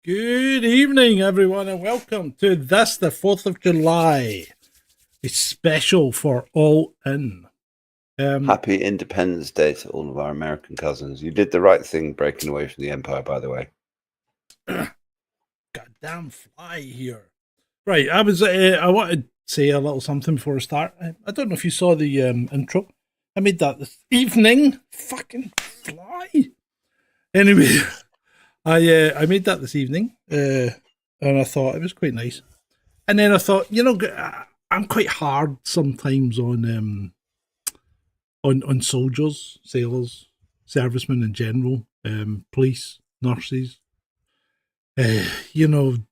Good evening, everyone, and welcome to this, the 4th of July. A special for All In. Happy Independence Day to all of our American cousins. You did the right thing breaking away from the empire, by the way. Goddamn fly here. Right, I wanted to say a little something before I start. I don't know if you saw the intro. I made that this evening. Fucking fly. Anyway, I made that this evening, and I thought it was quite nice. And then I thought, I'm quite hard sometimes on soldiers, sailors, servicemen in general, police, nurses. Anybody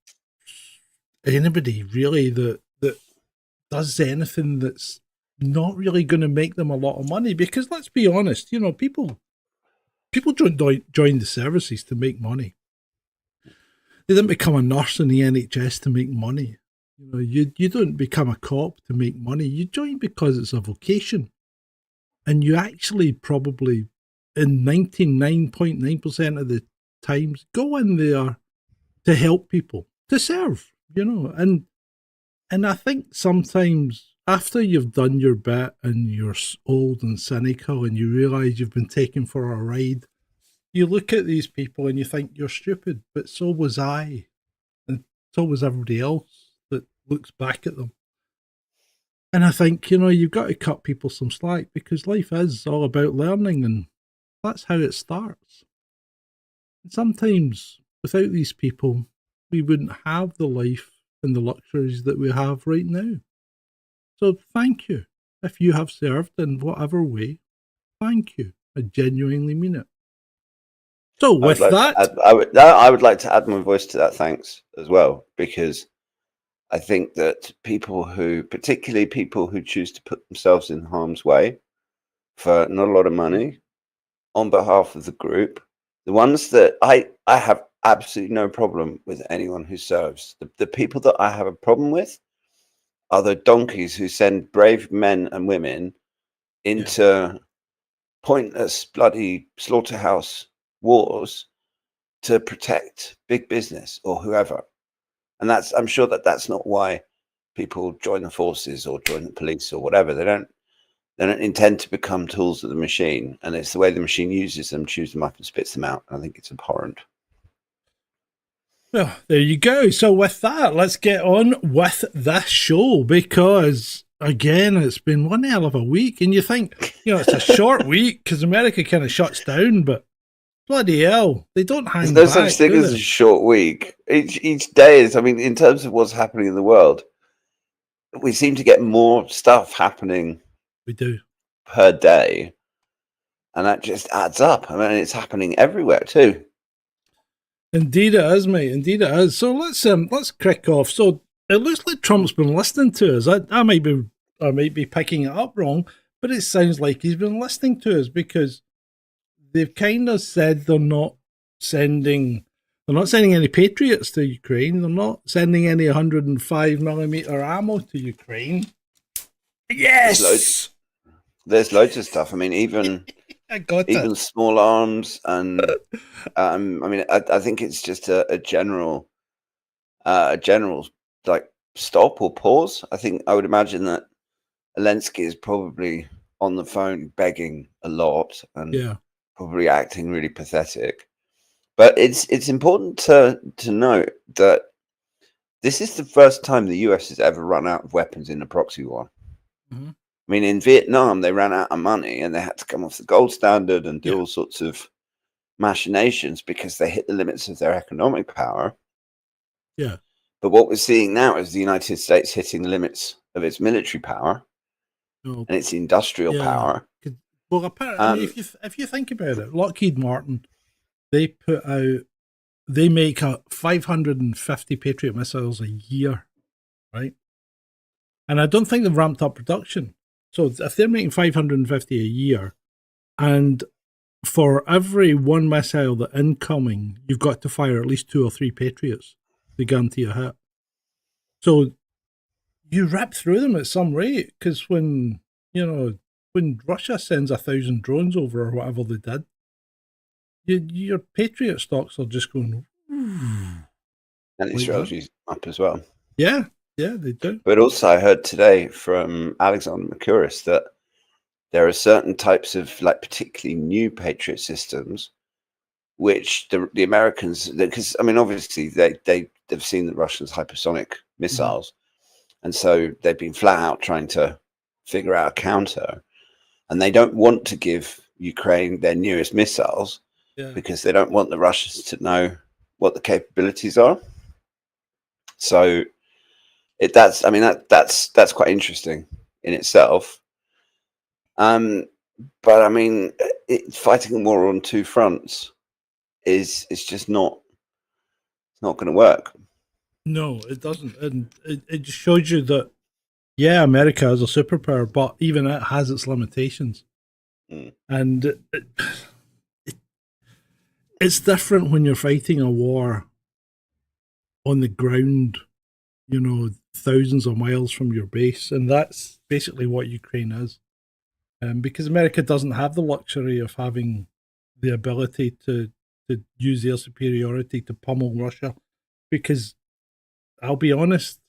really that does anything that's not really going to make them a lot of money. Because let's be honest, people join the services to make money. They didn't become a nurse in the NHS to make money. You don't become a cop to make money. You join because it's a vocation. And you actually probably, in 99.9% of the times, go in there to help people, to serve, And I think sometimes after you've done your bit and you're old and cynical and you realise you've been taken for a ride, you look at these people and you think you're stupid, but so was I. And so was everybody else that looks back at them. And I think, you've got to cut people some slack because life is all about learning and that's how it starts. And sometimes without these people, we wouldn't have the life and the luxuries that we have right now. So thank you. If you have served in whatever way, thank you. I genuinely mean it. So with that... I would like to add my voice to that thanks as well, because I think that particularly people who choose to put themselves in harm's way for not a lot of money on behalf of the group, the ones that I have absolutely no problem with anyone who serves. The people that I have a problem with are the donkeys who send brave men and women into pointless, bloody slaughterhouse wars to protect big business or whoever. And I'm sure that's not why people join the forces or join the police or whatever. They don't intend to become tools of the machine, and it's the way the machine uses them, chews them up and spits them out. I think it's abhorrent. Well, there you go. So with that, let's get on with this show because, again, it's been one hell of a week. And you think, it's a short week because America kind of shuts down, but bloody hell, they don't hang back. There's no such thing as a short week. Each day is, in terms of what's happening in the world, we seem to get more stuff happening. We do. Per day. And that just adds up. It's happening everywhere too. Indeed it is, mate. Indeed it is. So let's kick off. So it looks like Trump's been listening to us. I might be picking it up wrong, but it sounds like he's been listening to us because they've kind of said they're not sending any Patriots to Ukraine. They're not sending any 105mm ammo to Ukraine. Yes! There's loads of stuff. Even small arms, and I think it's just a general like stop or pause. I would imagine that Zelensky is probably on the phone begging a lot and probably acting really pathetic. But it's important to note that this is the first time the US has ever run out of weapons in a proxy war. Mm-hmm. In Vietnam, they ran out of money and they had to come off the gold standard and do all sorts of machinations because they hit the limits of their economic power. Yeah. But what we're seeing now is the United States hitting the limits of its military power and its industrial power. Well, apparently, if you think about it, Lockheed Martin, they make 550 Patriot missiles a year, right? And I don't think they've ramped up production. So if they're making 550 a year, and for every one missile that incoming, you've got to fire at least 2 or 3 Patriots to guarantee a hit. So you rip through them at some rate, because when Russia sends 1,000 drones over or whatever they did, your Patriot stocks are just going, And like Israel's that. using them up as well. Yeah, they do. But also, I heard today from Alexander Mercouris that there are certain types of, like, particularly new Patriot systems, which the Americans, because I mean, obviously they've seen the Russians' hypersonic missiles, and so they've been flat out trying to figure out a counter, and they don't want to give Ukraine their newest missiles because they don't want the Russians to know what the capabilities are. So that's quite interesting in itself. But I mean, fighting a war on two fronts is just not going to work. No, it doesn't, and it just shows you that America is a superpower, but even it has its limitations, and it's different when you're fighting a war on the ground, thousands of miles from your base, and that's basically what Ukraine is. Because America doesn't have the luxury of having the ability to use their superiority to pummel Russia, because I'll be honest,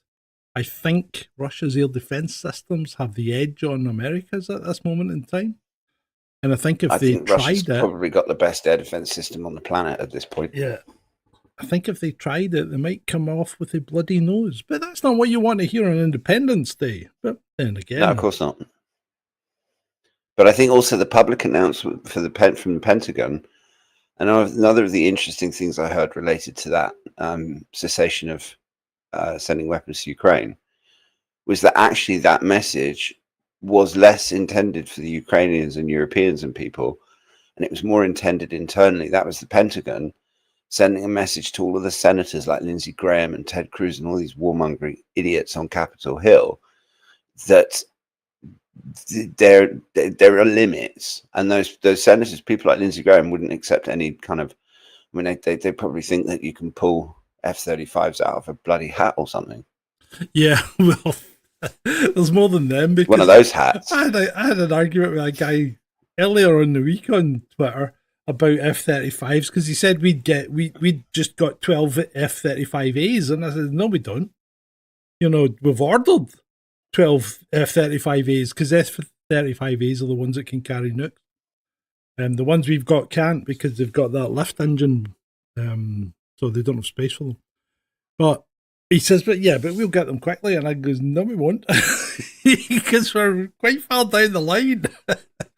I think Russia's air defense systems have the edge on America's at this moment in time. And I think Russia's probably got the best air defense system on the planet at this point. Yeah. I think if they tried it, they might come off with a bloody nose. But that's not what you want to hear on Independence Day. But then again... No, of course not. But I think also the public announcement from the Pentagon, and another of the interesting things I heard related to that cessation of sending weapons to Ukraine, was that actually that message was less intended for the Ukrainians and Europeans and people, and it was more intended internally. That was the Pentagon sending a message to all of the senators like Lindsey Graham and Ted Cruz and all these warmongering idiots on Capitol Hill, that there are limits, and those senators, people like Lindsey Graham, wouldn't accept any kind of. I mean, they probably think that you can pull F-35s out of a bloody hat or something. Yeah, well, there's more than them. Because one of those hats. I had an argument with a guy earlier in the week on Twitter about F-35s, because he said we'd just got 12 F-35As, and I said, no, we don't. We've ordered 12 F-35As, because F-35As are the ones that can carry nukes. And the ones we've got can't, because they've got that lift engine, so they don't have space for them. But he says, but we'll get them quickly. And I goes, no, we won't. Because we're quite far down the line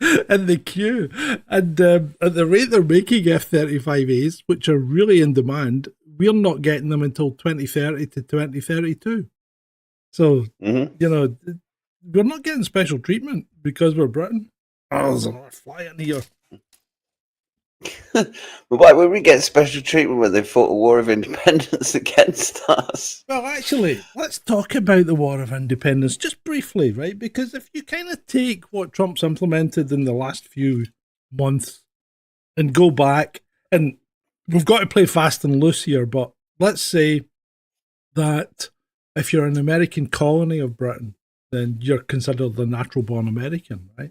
in the queue. And at the rate they're making F-35As, which are really in demand, we're not getting them until 2030 to 2032. So, we're not getting special treatment because we're Britain. Oh, there's another fly in here. But why would we get special treatment when they fought a war of independence against us? Well, actually, let's talk about the war of independence just briefly, right? Because if you kind of take what Trump's implemented in the last few months and go back, and we've got to play fast and loose here, but let's say that if you're an American colony of Britain, then you're considered a natural-born American, right?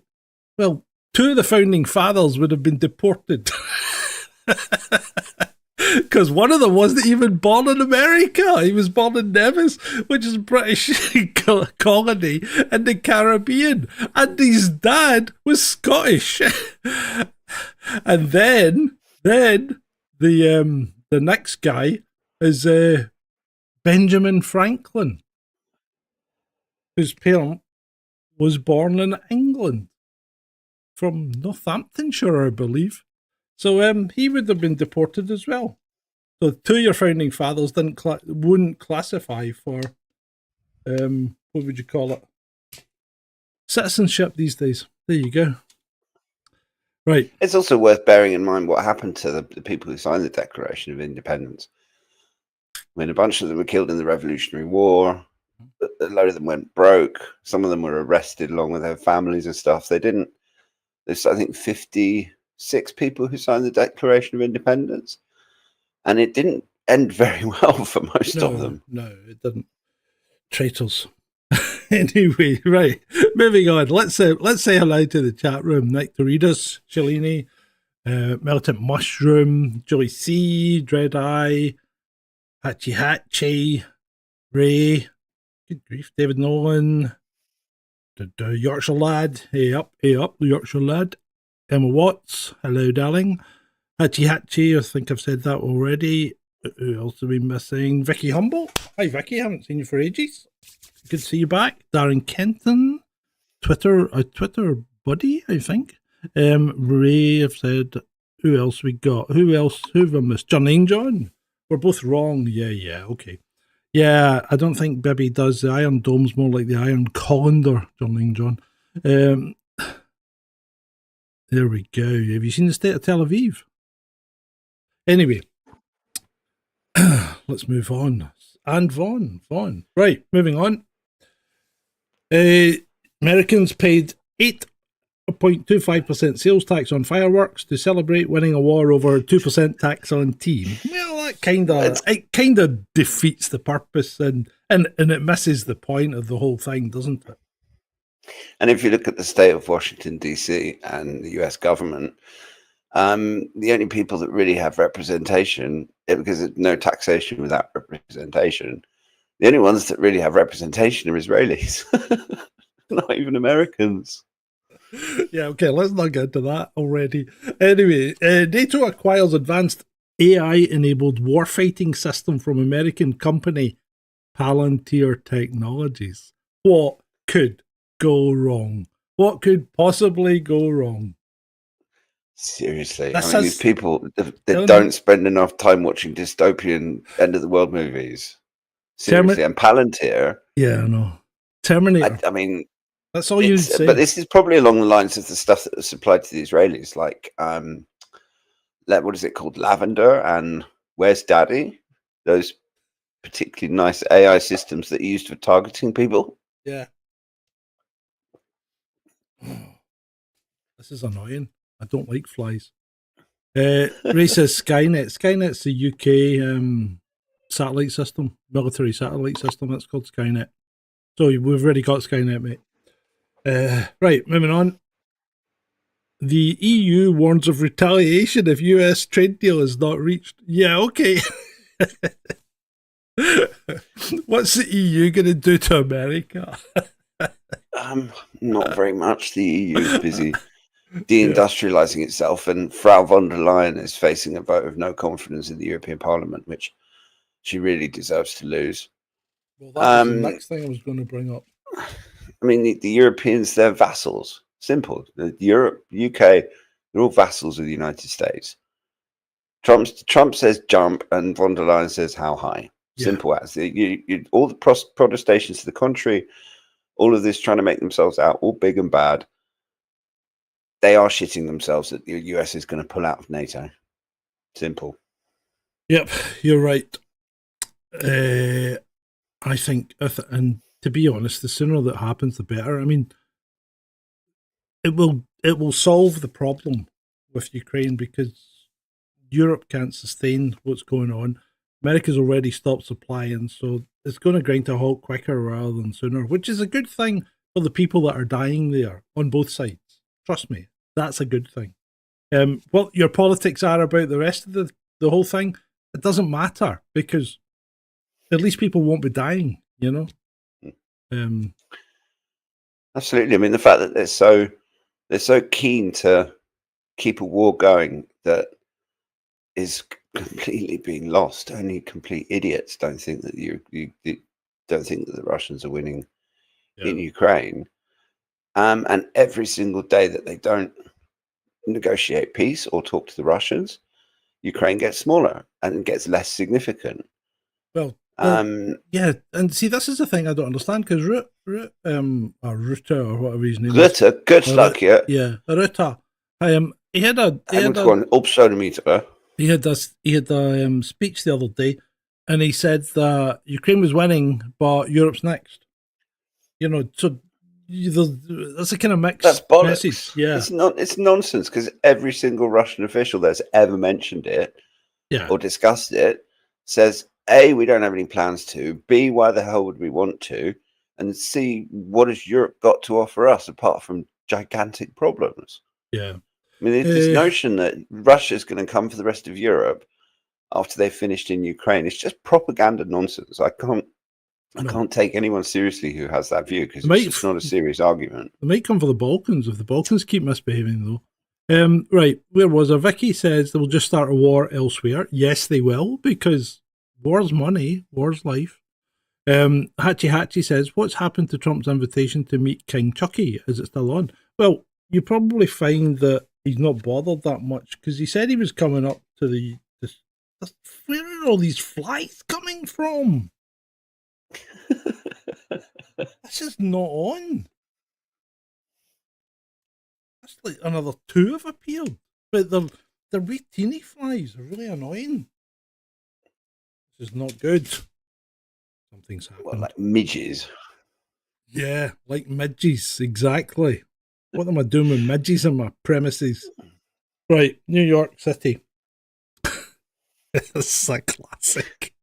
Well, 2 of the founding fathers would have been deported. Because one of them wasn't even born in America. He was born in Nevis, which is a British colony in the Caribbean. And his dad was Scottish. And then the next guy is Benjamin Franklin, whose parent was born in England, from Northamptonshire, I believe. So he would have been deported as well. So 2 of your founding fathers wouldn't classify for, what would you call it? Citizenship these days. There you go. Right. It's also worth bearing in mind what happened to the people who signed the Declaration of Independence. I mean, a bunch of them were killed in the Revolutionary War. A load of them went broke. Some of them were arrested along with their families and stuff. There's, I think, 56 people who signed the Declaration of Independence. And it didn't end very well for most of them. No, it didn't. Traitors. Anyway, right. Moving on. Let's say hello to the chat room. Nectaridas, Shalini, Militant Mushroom, Joey C, Dread Eye, Hatchie, Ray, good grief, David Nolan, the Yorkshire lad, hey up, the Yorkshire lad, Emma Watts, hello darling, Hatchie, I think I've said that already. Who else have we missing? Vicky Humboldt, hi Vicky, haven't seen you for ages. Good to see you back. Darren Kenton, Twitter buddy, I think. Ray, I've said. Who else we got? Who have I missed? John. We're both wrong. Yeah, okay. Yeah, I don't think Bibby does. The Iron Dome's more like the Iron Colander, John. There we go. Have you seen the state of Tel Aviv? Anyway, let's move on. And Vaughn. Right, moving on. Americans paid 8.25% sales tax on fireworks to celebrate winning a war over 2% tax on tea. Well, that kind of defeats the purpose and it misses the point of the whole thing, doesn't it? And if you look at the state of Washington, D.C. and the US government, the only people that really have representation, because there's no taxation without representation, the only ones that really have representation are Israelis, not even Americans. Yeah, okay, let's not get into that already. Anyway, NATO acquires advanced AI-enabled warfighting system from American company Palantir Technologies. What could go wrong? What could possibly go wrong? Seriously, these people, they don't spend enough time watching dystopian end-of-the-world movies. Seriously, and Palantir. Yeah, I know. Terminator. I mean, that's all you'd say. But this is probably along the lines of the stuff that was supplied to the Israelis, like what is it called, Lavender and Where's Daddy? Those particularly nice AI systems that are used for targeting people. Yeah. This is annoying. I don't like flies. Ray says Skynet. Skynet's the UK satellite system, military satellite system. That's called Skynet. So we've already got Skynet, mate. Right, moving on. The EU warns of retaliation if US trade deal is not reached. Yeah, okay. What's the EU going to do to America? Not very much. The EU is busy deindustrializing itself, and Frau von der Leyen is facing a vote of no confidence in the European Parliament, which she really deserves to lose. Well, that was the next thing I was going to bring up. I mean, the Europeans, they're vassals. Simple. Europe, UK, they're all vassals of the United States. Trump says jump, and von der Leyen says how high. Simple as. All the protestations to the contrary, all of this trying to make themselves out all big and bad. They are shitting themselves that the US is going to pull out of NATO. Simple. Yep, you're right. I think, and to be honest, the sooner that happens, the better. I mean, it will solve the problem with Ukraine because Europe can't sustain what's going on. America's already stopped supplying, so it's going to grind to a halt quicker rather than sooner, which is a good thing for the people that are dying there on both sides. Trust me, that's a good thing. What your politics are about the rest of the whole thing, it doesn't matter because at least people won't be dying, you know? Absolutely. I mean, the fact that they're so keen to keep a war going that is completely being lost. Only complete idiots don't think that you don't think that the Russians are winning in Ukraine. And every single day that they don't negotiate peace or talk to the Russians, Ukraine gets smaller and gets less significant. Well, yeah, and see, this is the thing I don't understand because Rutte or whatever his name is. Rutte, good luck, yeah. Yeah, Rutte. He had a speech the other day, and he said that Ukraine was winning, but Europe's next. You know, so that's a kind of mixed message. Yeah, it's nonsense because every single Russian official that's ever mentioned it or discussed it says, A, we don't have any plans to, B, why the hell would we want to, and C, what has Europe got to offer us apart from gigantic problems? Yeah. I mean, this notion that Russia's going to come for the rest of Europe, after they finished in Ukraine. It's just propaganda nonsense. I can't take anyone seriously who has that view, because it's just not a serious argument. They might come for the Balkans if the Balkans keep misbehaving, though. Right, where was I? Vicky says they will just start a war elsewhere. Yes, they will, because war's money, war's life. Hatchie says, what's happened to Trump's invitation to meet King Chucky? Is it still on? Well, you probably find that he's not bothered that much, because he said he was coming up to the where are all these flights coming from? This is not on. That's like another 2 have appeared. But they're wee teeny flies. They're really annoying. This is not good. Something's happened. Well, like midges. Yeah, like midges, exactly. What am I doing with midges on my premises? Right, New York City. This is a classic.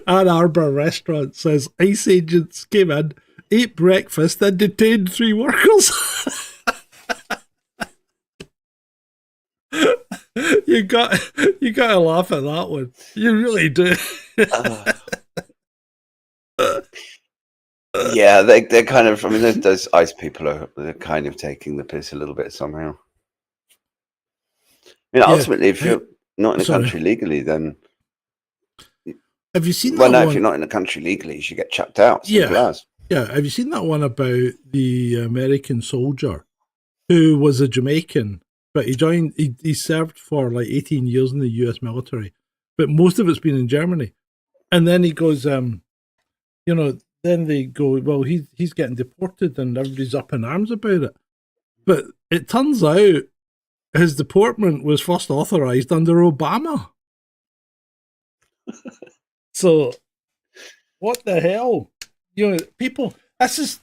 Ann Arbor restaurant says ICE agents came in, ate breakfast, and detained 3 workers. You got to laugh at that one. You really do. Yeah, they're kind of. I mean, those ICE people they're kind of taking the piss a little bit somehow. I mean, ultimately, if you're not in the country legally, then have you seen? Well, that no, one? If you're not in the country legally, you should get chucked out. Yeah. Have you seen that one about the American soldier who was a Jamaican, but he served for like 18 years in the US military, but most of it's been in Germany. And then he goes, then they go, well, he's getting deported, and everybody's up in arms about it. But it turns out his deportment was first authorized under Obama. So, what the hell? People just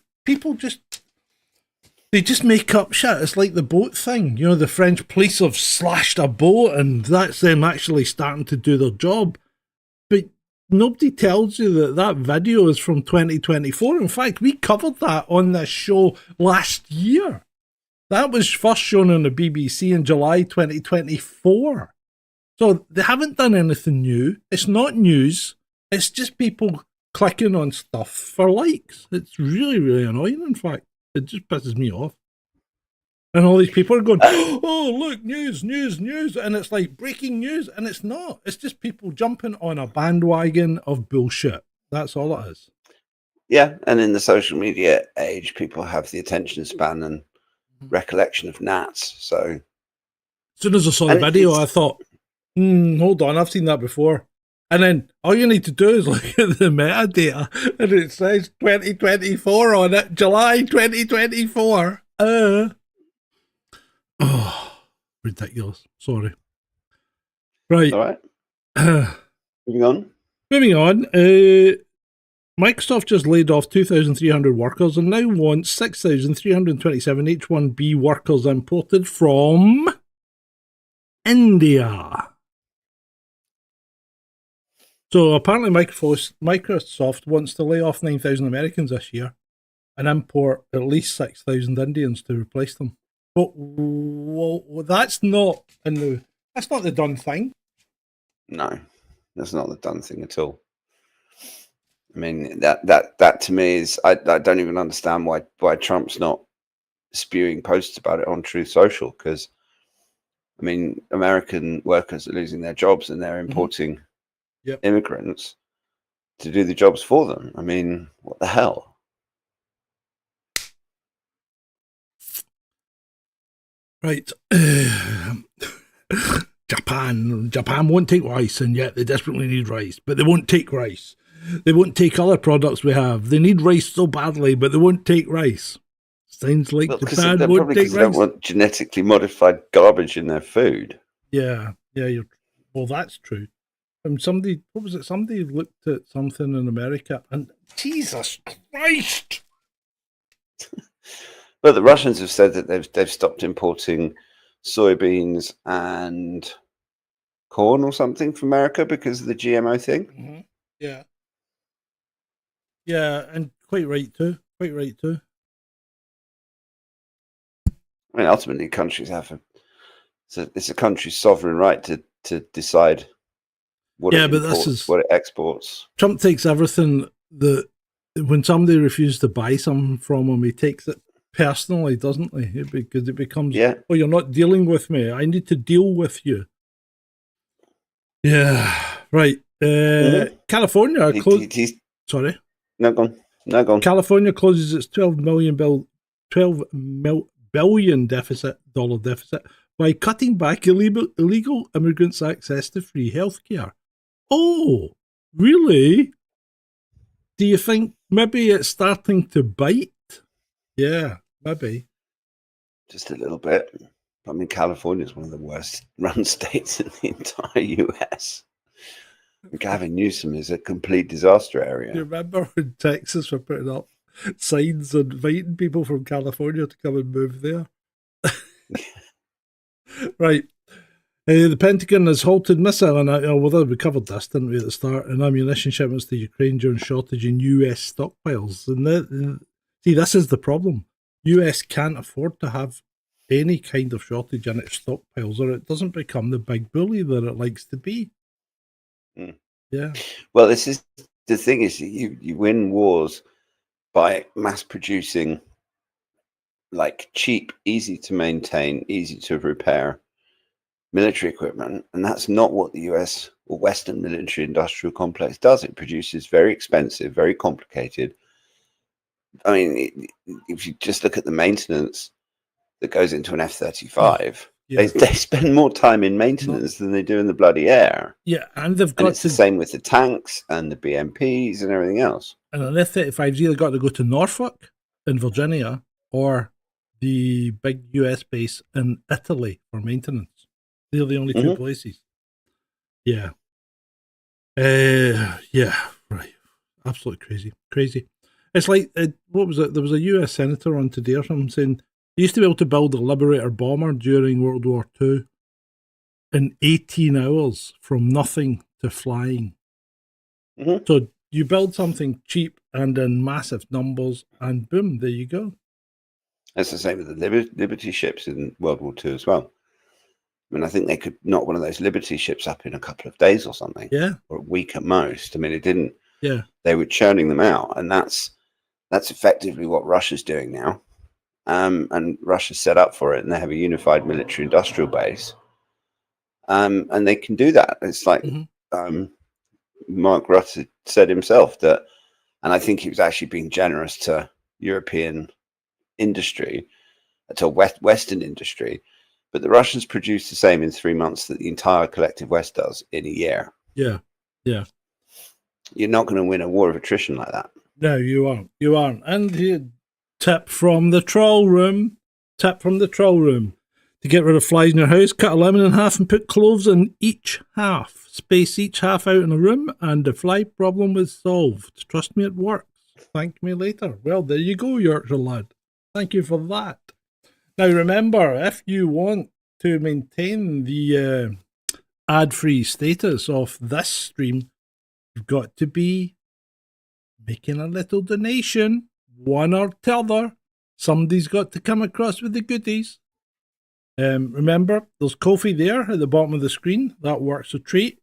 make up shit. It's like the boat thing. The French police have slashed a boat, and that's them actually starting to do their job. But nobody tells you that video is from 2024. In fact, we covered that on this show last year. That was first shown on the BBC in July 2024. So they haven't done anything new. It's not news. It's just people clicking on stuff for likes. It's really, really annoying, in fact. It just pisses me off. And all these people are going, oh, look, news. And it's like breaking news. And it's not. It's just people jumping on a bandwagon of bullshit. That's all it is. Yeah. And in the social media age, people have the attention span and recollection of gnats. So as soon as I saw the video, I thought, hold on, I've seen that before. And then all you need to do is look at the metadata, and it says 2024 on it, July 2024. Oh, ridiculous. Sorry. Right. All right. Moving on. Microsoft just laid off 2,300 workers and now wants 6,327 H-1B workers imported from India. So apparently Microsoft wants to lay off 9,000 Americans this year and import at least 6,000 Indians to replace them. But that's not the done thing. No, that's not the done thing at all. I mean, that to me is I don't even understand why Trump's not spewing posts about it on Truth Social, because I mean, American workers are losing their jobs and they're importing immigrants to do the jobs for them. I mean, what the hell? Right. Japan won't take rice, and yet they desperately need rice, but they won't take rice. They won't take other products we have. They need rice so badly, but they won't take rice. Sounds like Japan won't take rice. They don't want genetically modified garbage in their food. Yeah, well, that's true. Somebody looked at something in America, and Jesus Christ! But the Russians have said that they've stopped importing soybeans and corn or something from America because of the GMO thing. Mm-hmm. Yeah, and quite right too. I mean, ultimately, countries have it's a country's sovereign right to decide what Yeah, it but imports, this is what it exports. Trump takes everything that when somebody refuses to buy something from him, he takes it personally, doesn't he? Because it becomes, Yeah. oh, you're not dealing with me. I need to deal with you. Yeah, right. California Sorry. No, go on. California closes its $12 billion dollar deficit by cutting back illegal immigrants' access to free healthcare. Oh, really? Do you think maybe it's starting to bite? Yeah, maybe. Just a little bit. I mean, California is one of the worst run states in the entire US. Gavin Newsom is a complete disaster area. Do you remember when Texas were putting up signs inviting people from California to come and move there? Right. The Pentagon has halted missile and we covered this, didn't we, at the start, and ammunition shipments to Ukraine during shortage in US stockpiles. And see, this is the problem. US can't afford to have any kind of shortage in its stockpiles, or it doesn't become the big bully that it likes to be. Mm. Yeah. Well, this is the thing: is you win wars by mass producing, like, cheap, easy to maintain, easy to repair military equipment, and that's not what the US or Western military industrial complex does. It produces very expensive, very complicated. I mean, if you just look at the maintenance that goes into an F-35, they spend more time in maintenance than they do in the bloody air. Yeah, and they've got it's the same with the tanks and the BMPs and everything else. And an F-35's either got to go to Norfolk in Virginia or the big US base in Italy for maintenance. They're the only two places. Yeah. Yeah, right. Absolutely crazy. It's like, what was it? There was a US senator on today or something saying they used to be able to build a Liberator bomber during World War II in 18 hours from nothing to flying. So you build something cheap and in massive numbers, and boom, there you go. It's the same with the Liberty ships in World War II as well. I mean, I think they could knock one of those Liberty ships up in a couple of days or something. Yeah. Or a week at most. I mean, it didn't. Yeah. They were churning them out. And that's effectively what Russia's doing now. And Russia's set up for it. And they have a unified military industrial base. And they can do that. It's like Mark Rutte said himself that, and I think he was actually being generous to European industry, to Western industry. But the Russians produce the same in 3 months that the entire collective West does in a year. Yeah, yeah. You're not going to win a war of attrition like that. No, you aren't. You aren't. And the tip from the troll room. To get rid of flies in your house, cut a lemon in half and put cloves in each half. Space each half out in a room and the fly problem was solved. Trust me, it works. Thank me later. Well, there you go, Yorkshire lad. Thank you for that. Now, remember, if you want to maintain the ad-free status of this stream, you've got to be making a little donation, one or t'other. Somebody's got to come across with the goodies. Remember, there's Ko-fi there at the bottom of the screen. That works a treat.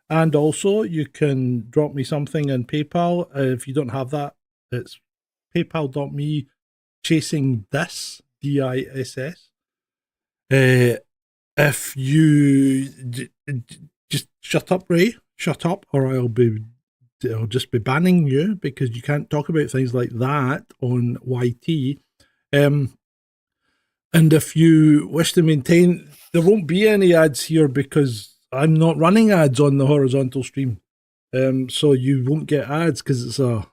And also, you can drop me something in PayPal. If you don't have that, it's paypal.me chasing this. DISS. If you just shut up, Ray, shut up, or I'll just be banning you because you can't talk about things like that on YT. And if you wish to maintain, there won't be any ads here because I'm not running ads on the horizontal stream. So you won't get ads because it's a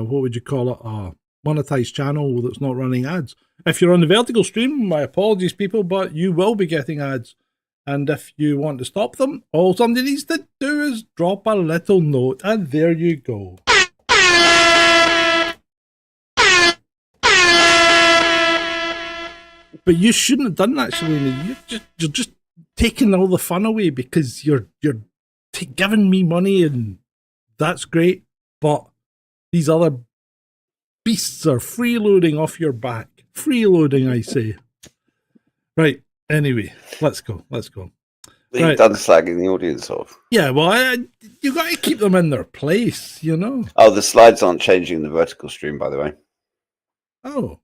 what would you call it? A monetized channel that's not running ads. If you're on the vertical stream, my apologies, people, but you will be getting ads. And if you want to stop them, all somebody needs to do is drop a little note, and there you go. But you shouldn't have done that, Shalini. You're just taking all the fun away because you're giving me money, and that's great. But these other beasts are freeloading off your back. Freeloading, I say. Right. Anyway, let's go. being done slagging the audience off. Yeah, well, you got to keep them in their place, you know. Oh, the slides aren't changing the vertical stream, by the way. Oh,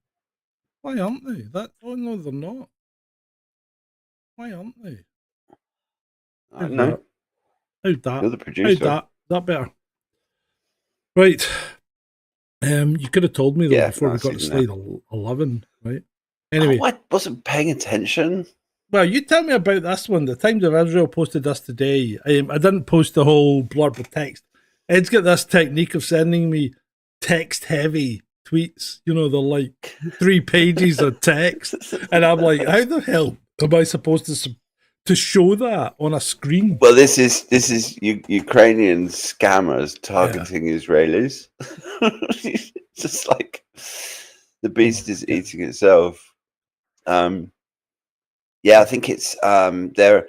why aren't they? Oh no, they're not. Why aren't they? No. How'd that? You're the producer. How'd that better? Right. You could have told me though before we got to slide 11, right? Anyway, I wasn't paying attention. Well, you tell me about this one. The Times of Israel posted this today. I didn't post the whole blurb of text. Ed's got this technique of sending me text-heavy tweets. You know, they're like 3 pages of text, and I'm like, how the hell am I supposed to show that on a screen? Well, this is Ukrainian scammers targeting Israelis. It's just like the beast is eating itself. Yeah, I think it's they're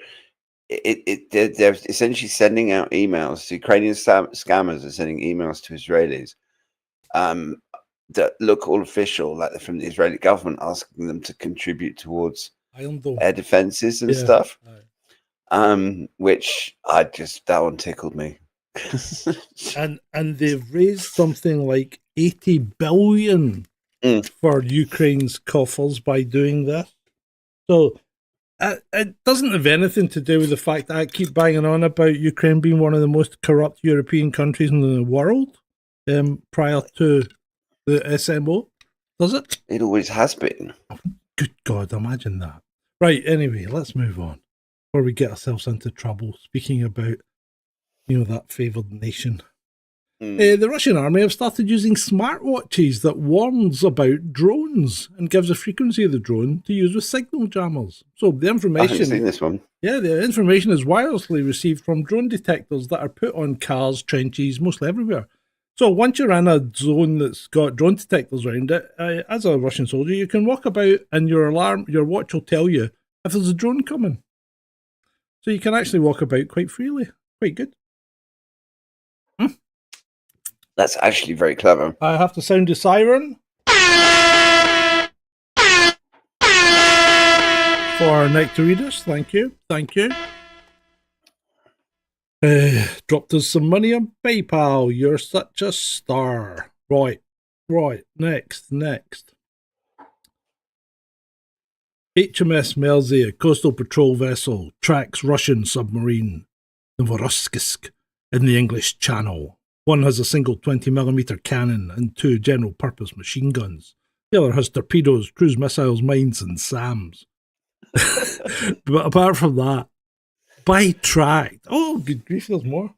essentially sending out emails. Ukrainian scammers are sending emails to Israelis that look all official, like they're from the Israeli government, asking them to contribute towards air defenses and stuff. Which that one tickled me. and they've raised something like 80 billion for Ukraine's coffers by doing this. So it doesn't have anything to do with the fact that I keep banging on about Ukraine being one of the most corrupt European countries in the world prior to the SMO, does it? It always has been. Oh, good God, imagine that. Right, anyway, let's move on before we get ourselves into trouble. Speaking about, that favoured nation. The Russian army have started using smartwatches that warns about drones and gives the frequency of the drone to use with signal jammers. So the information... I haven't seen this one. Yeah, the information is wirelessly received from drone detectors that are put on cars, trenches, mostly everywhere. So once you're in a zone that's got drone detectors around it, as a Russian soldier, you can walk about and your watch will tell you if there's a drone coming. So you can actually walk about quite freely. Quite good. That's actually very clever. I have to sound a siren for our nectar readers. Thank you. Thank you. Dropped us some money on PayPal. You're such a star. Right. Next. HMS Mersey, a coastal patrol vessel, tracks Russian submarine Novorossiysk in the English Channel. One has a single 20mm cannon and 2 general-purpose machine guns. The other has torpedoes, cruise missiles, mines, and SAMs. But apart from that, by tract. Oh, good grief, there's more.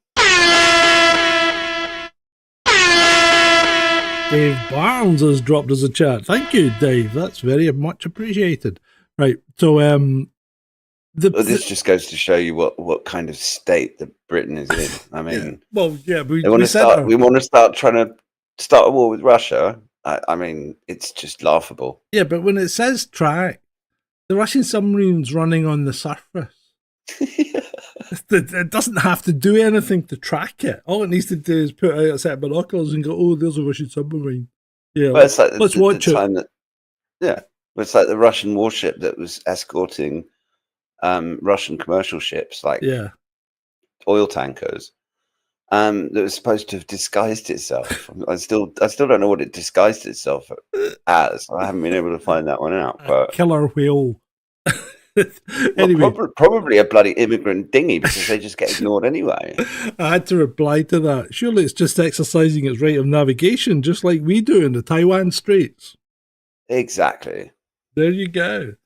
Dave Barnes has dropped us a chat. Thank you, Dave. That's very much appreciated. Right, so this just goes to show you what kind of state that Britain is in. I mean, we want to start trying to start a war with Russia. I mean, it's just laughable. Yeah, but when it says track, the Russian submarine's running on the surface. It doesn't have to do anything to track it. All it needs to do is put out a set of binoculars and go, "Oh, there's a Russian submarine." Yeah, well, let's watch it. It's like the Russian warship that was escorting Russian commercial ships, like oil tankers, that was supposed to have disguised itself. I still don't know what it disguised itself as. I haven't been able to find that one out. But killer whale. Anyway, probably a bloody immigrant dinghy because they just get ignored anyway. I had to reply to that. Surely it's just exercising its right of navigation, just like we do in the Taiwan Straits. Exactly. There you go.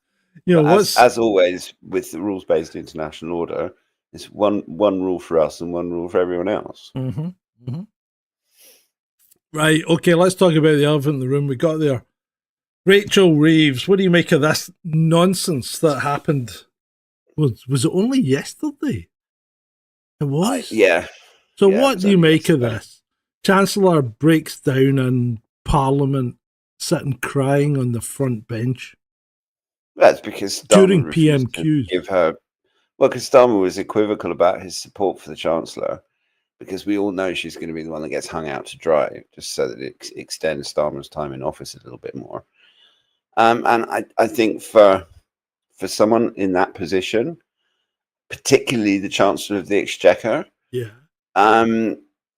As always with the rules-based international order, it's one rule for us and one rule for everyone else. Mm-hmm. Mm-hmm. Right. Okay. Let's talk about the elephant in the room. We got there. Rachel Reeves, what do you make of this nonsense that happened? Was it only yesterday? It was? Yeah. So what do you make of this? Chancellor breaks down in Parliament, sitting crying on the front bench. That's because during PMQs. Because Starmer was equivocal about his support for the Chancellor, because we all know she's going to be the one that gets hung out to dry, just so that it extends Starmer's time in office a little bit more. And I think for someone in that position, particularly the Chancellor of the Exchequer,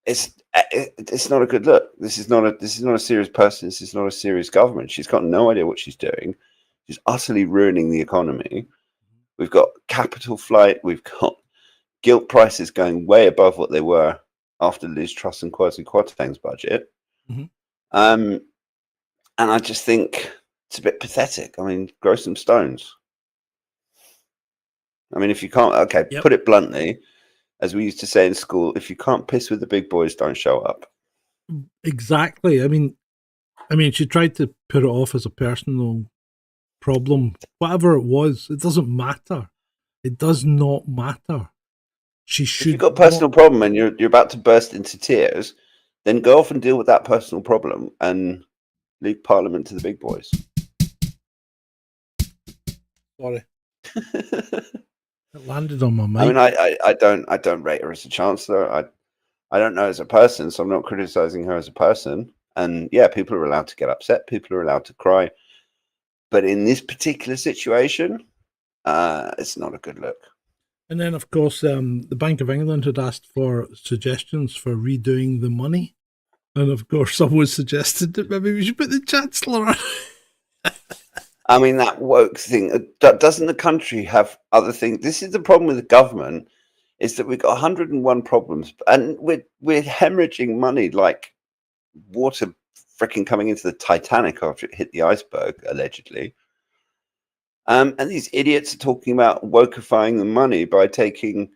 it's not a good look. This is not a serious person. This is not a serious government. She's got no idea what she's doing. She's utterly ruining the economy. We've got capital flight. We've got gilt prices going way above what they were after Liz Truss and Kwasi Kwarteng's budget. And I just think it's a bit pathetic. I mean, grow some stones. I mean, if you can't, put it bluntly, as we used to say in school, if you can't piss with the big boys, don't show up. Exactly. I mean, she tried to put it off as a personal problem. Whatever it was, it doesn't matter. It does not matter. She should. If you've got a personal problem and you're about to burst into tears, then go off and deal with that personal problem and leave Parliament to the big boys. Sorry. It landed on my mic. I mean, I don't rate her as a chancellor. I don't know as a person, so I'm not criticizing her as a person. And yeah, people are allowed to get upset. People are allowed to cry. But in this particular situation, it's not a good look. And then, of course, the Bank of England had asked for suggestions for redoing the money. And of course, someone suggested that maybe we should put the Chancellor on. I mean, that woke thing, doesn't the country have other things? This is the problem with the government, is that we've got 101 problems, and we're hemorrhaging money like water freaking coming into the Titanic after it hit the iceberg, allegedly. And these idiots are talking about wokeifying the money by taking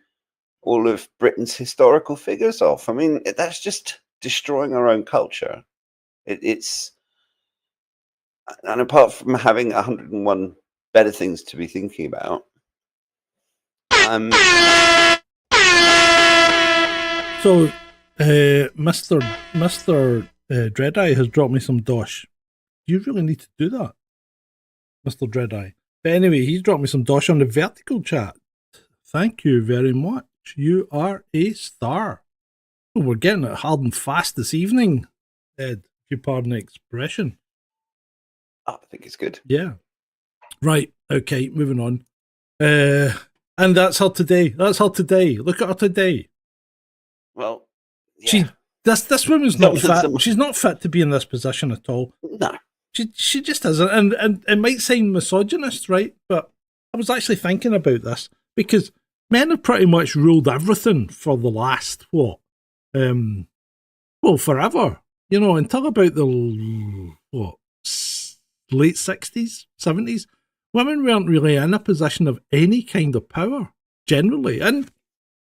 all of Britain's historical figures off. I mean, that's just destroying our own culture. It's... And apart from having 101 better things to be thinking about, so Mr. Dreadeye has dropped me some dosh. Do you really need to do that, Mr. Dreadeye? But anyway, he's dropped me some dosh on the vertical chat. Thank you very much. You are a star. Oh, we're getting it hard and fast this evening, Ed, if you pardon the expression. I think it's good. Yeah. Right. Okay. Moving on. And that's her today. That's her today. Look at her today. Well, yeah. This woman's not fit. She's not fit to be in this position at all. No. She just isn't. And it might sound misogynist, right? But I was actually thinking about this because men have pretty much ruled everything for the last, forever. You know, until about the, late 60s, 70s, women weren't really in a position of any kind of power, generally. And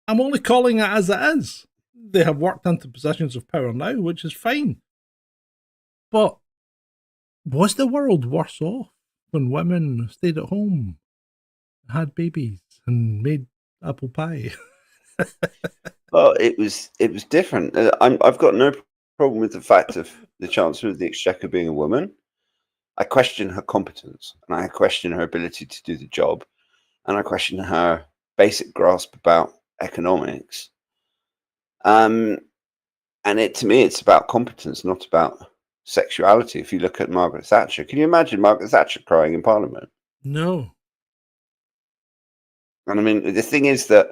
I'm only calling it as it is. They have worked into positions of power now, which is fine. But was the world worse off when women stayed at home, had babies, and made apple pie? Well, it was different. I've got no problem with the fact of the Chancellor of the Exchequer being a woman. I question her competence, and I question her ability to do the job, and I question her basic grasp about economics. And to me, it's about competence, not about sexuality. If you look at Margaret Thatcher, can you imagine Margaret Thatcher crying in Parliament? No. And I mean, the thing is that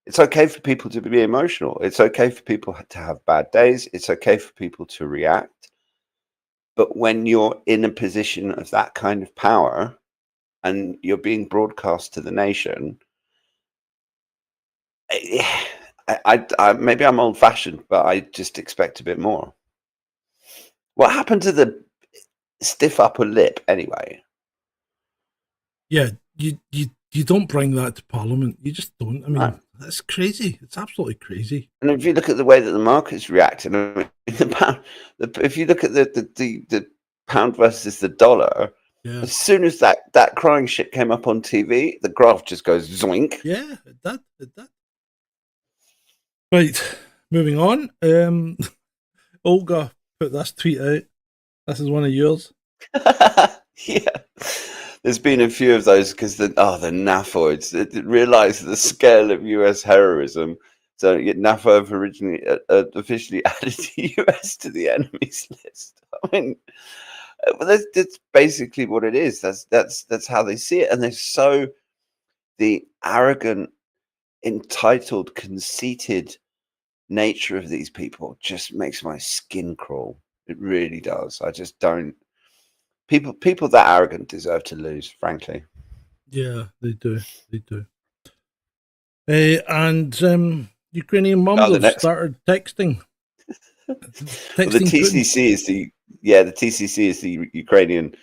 it's okay for people to be emotional. It's okay for people to have bad days. It's okay for people to react. But when you're in a position of that kind of power and you're being broadcast to the nation, I maybe I'm old-fashioned, but I just expect a bit more. What happened to the stiff upper lip anyway? Yeah, you don't bring that to Parliament. You just don't. I mean, that's crazy. It's absolutely crazy. And if you look at the way that the market's reacting, I mean, if you look at the pound versus the dollar, as soon as that crying shit came up on TV, the graph just goes zoink. Yeah, it did. Right, moving on. Olga put this tweet out. This is one of yours. Yeah. There's been a few of those because the NAFOids they realised the scale of US heroism. So NAFO have originally officially added the US to the enemies list. I mean, that's basically what it is. That's how they see it, and they're so the arrogant, entitled, conceited nature of these people just makes my skin crawl. It really does. I just don't. People that arrogant deserve to lose, frankly. Yeah, they do. They do. And Ukrainian mums have started texting. Well, the TCC is the TCC is the Ukrainian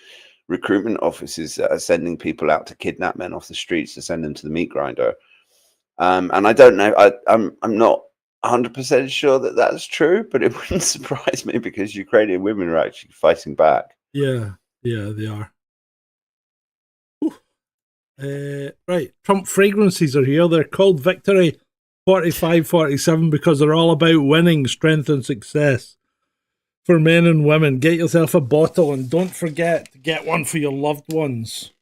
recruitment offices that are sending people out to kidnap men off the streets to send them to the meat grinder. And I don't know. I'm not 100% sure that that's true, but it wouldn't surprise me because Ukrainian women are actually fighting back. Yeah, they are. Right, Trump fragrances are here. They're called Victory 4547 because they're all about winning, strength, and success for men and women. Get yourself a bottle and don't forget to get one for your loved ones.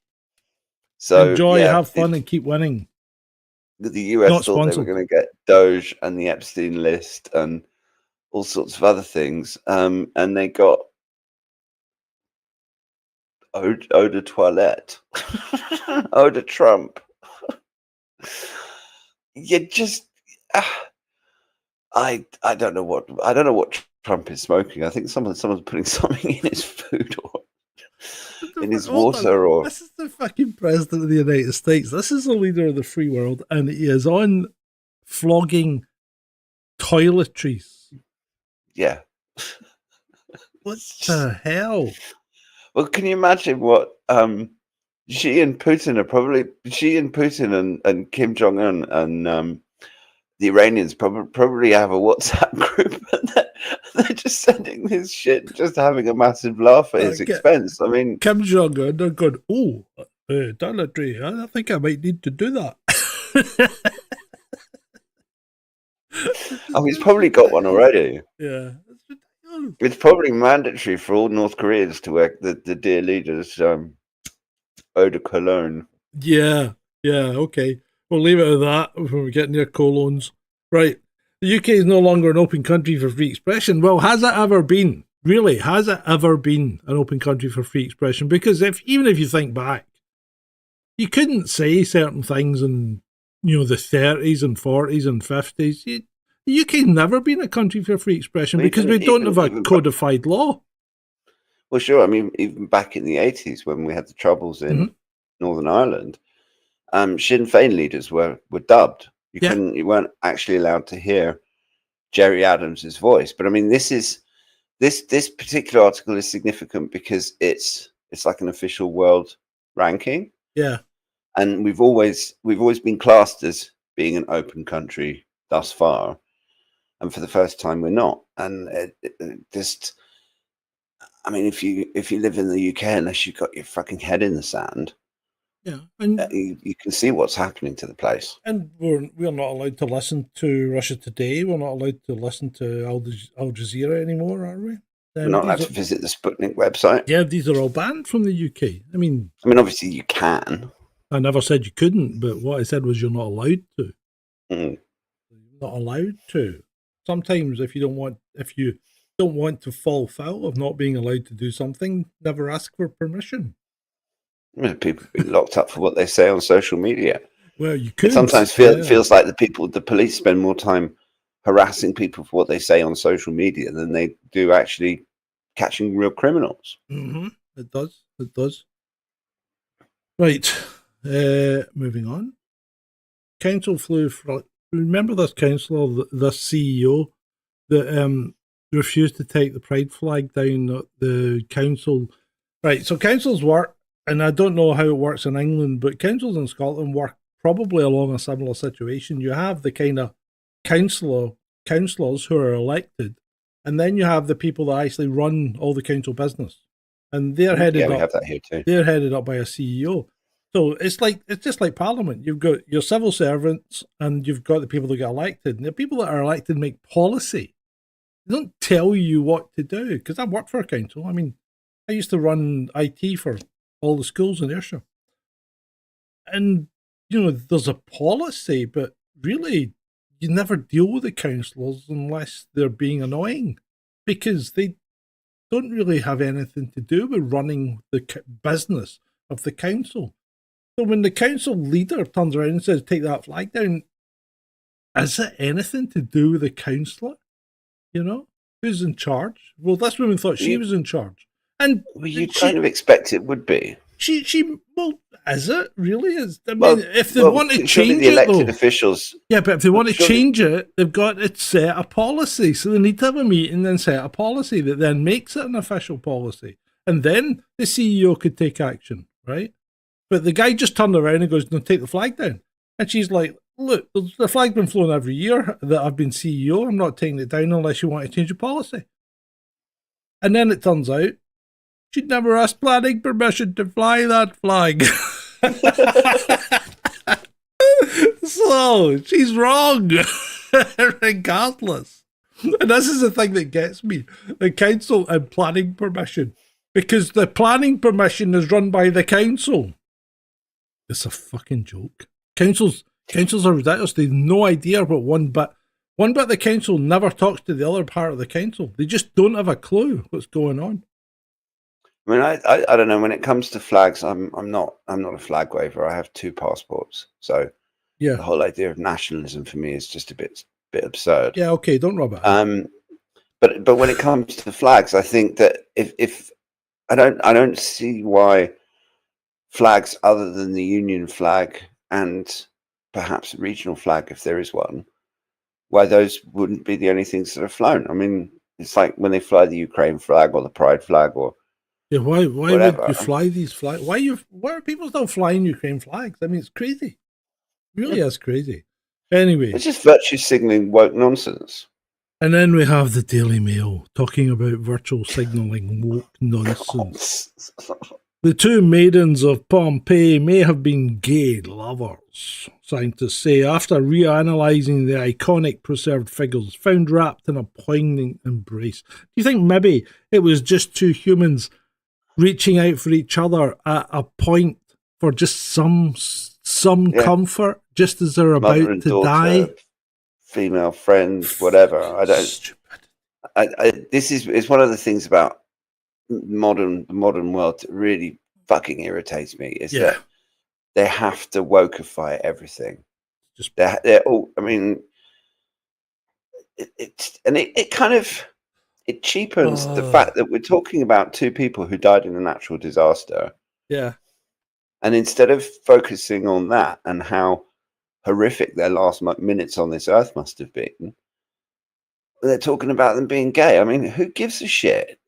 So enjoy, have fun, and keep winning. The US thought they were going to get Doge and the Epstein list and all sorts of other things, and they got eau de toilette, eau de Trump. You just, I don't know what Trump is smoking. I think someone's putting something in his food or in his water. Or this is the fucking president of the United States. This is the leader of the free world, and he is on flogging toiletries. Yeah. What the hell? Well, can you imagine what Xi and Putin and Kim Jong Un and the Iranians probably have a WhatsApp group, and they're just sending this shit, just having a massive laugh at his expense. I mean, Kim Jong Un are going, toiletry. I think I might need to do that. Oh, he's probably got one already. Yeah. It's probably mandatory for all North Koreans to wear the dear leader's eau de cologne. Yeah, okay. We'll leave it at that when we get near colognes. Right. The UK is no longer an open country for free expression. Well, has it ever been? Really, has it ever been an open country for free expression? Because even if you think back, you couldn't say certain things in, the 30s and 40s and 50s. The UK's never been a country for free expression because we don't have a codified law. Well, sure. I mean, even back in the 80s when we had the troubles in Northern Ireland, Sinn Féin leaders were dubbed. You weren't actually allowed to hear Jerry Adams's voice. But I mean, this particular article is significant because it's like an official world ranking. Yeah. And we've always been classed as being an open country thus far, and for the first time we're not. And I mean, if you live in the UK, unless you've got your fucking head in the sand, and you can see what's happening to the place. And we're not allowed to listen to Russia Today. We're not allowed to listen to Al Jazeera anymore, are we? We're not allowed to visit the Sputnik website. Yeah, these are all banned from the UK. I mean, obviously you can. I never said you couldn't, but what I said was you're not allowed to. Mm. You're not allowed to. Sometimes if you don't want to fall foul of not being allowed to do something, never ask for permission. I mean, people be locked up for what they say on social media. Well, you could. It sometimes feels like the police spend more time harassing people for what they say on social media than they do actually catching real criminals. Mm-hmm. It does. Right. Moving on. Council flew for. Remember this councillor, this CEO that refused to take the pride flag down at the council. Right. So councils work, and I don't know how it works in England, but councils in Scotland work probably along a similar situation. You have the kind of councillors who are elected, and then you have the people that actually run all the council business, and they're headed up. We have that here too. They're headed up by a CEO. So it's just like Parliament. You've got your civil servants, and you've got the people that get elected. And the people that are elected make policy. They don't tell you what to do. Because I worked for a council. I mean, I used to run IT for all the schools in Ayrshire. And, there's a policy, but really, you never deal with the councillors unless they're being annoying. Because they don't really have anything to do with running the business of the council. So when the council leader turns around and says, take that flag down, is it anything to do with the councillor? You know? Who's in charge? Well, this woman thought she was in charge. And you kind of expect it would be. Well, is it really? If they want to change the elected it, officials. Yeah, but if they want to change it, they've got to set a policy. So they need to have a meeting and set a policy that then makes it an official policy. And then the CEO could take action, right? But the guy just turned around and goes, no, take the flag down. And she's like, look, the flag's been flown every year that I've been CEO. I'm not taking it down unless you want to change the policy. And then it turns out she'd never asked planning permission to fly that flag. So she's wrong, regardless. And this is the thing that gets me: the council and planning permission, because the planning permission is run by the council. It's a fucking joke. Councils are ridiculous. They've no idea what one bit of the council never talks to the other part of the council. They just don't have a clue what's going on. I mean, I don't know. When it comes to flags, I'm not a flag waver. I have 2 passports, so yeah, the whole idea of nationalism for me is just a bit absurd. Yeah, okay, don't rub it. But when it comes to flags, I think that if I don't see why flags other than the Union flag and perhaps a regional flag, if there is one, why those wouldn't be the only things that are flown. I mean, it's like when they fly the Ukraine flag or the Pride flag or yeah, why whatever. would you fly these flags? Why are people still flying Ukraine flags? I mean, it's crazy. It really is crazy. Anyway, it's just virtue signaling woke nonsense. And then we have the Daily Mail talking about virtual signaling woke nonsense. The 2 maidens of Pompeii may have been gay lovers, scientists say, after reanalyzing the iconic preserved figures found wrapped in a poignant embrace. Do you think maybe it was just 2 humans reaching out for each other at a point for just some comfort, just as they're about to die? Female friends, whatever. I don't. Stupid. This is one of the things about the modern world that really fucking irritates me is that they have to wokeify everything. Just they're all. I mean, it kind of cheapens the fact that we're talking about 2 people who died in a natural disaster. Yeah. And instead of focusing on that and how horrific their last minutes on this earth must have been, they're talking about them being gay. I mean, who gives a shit?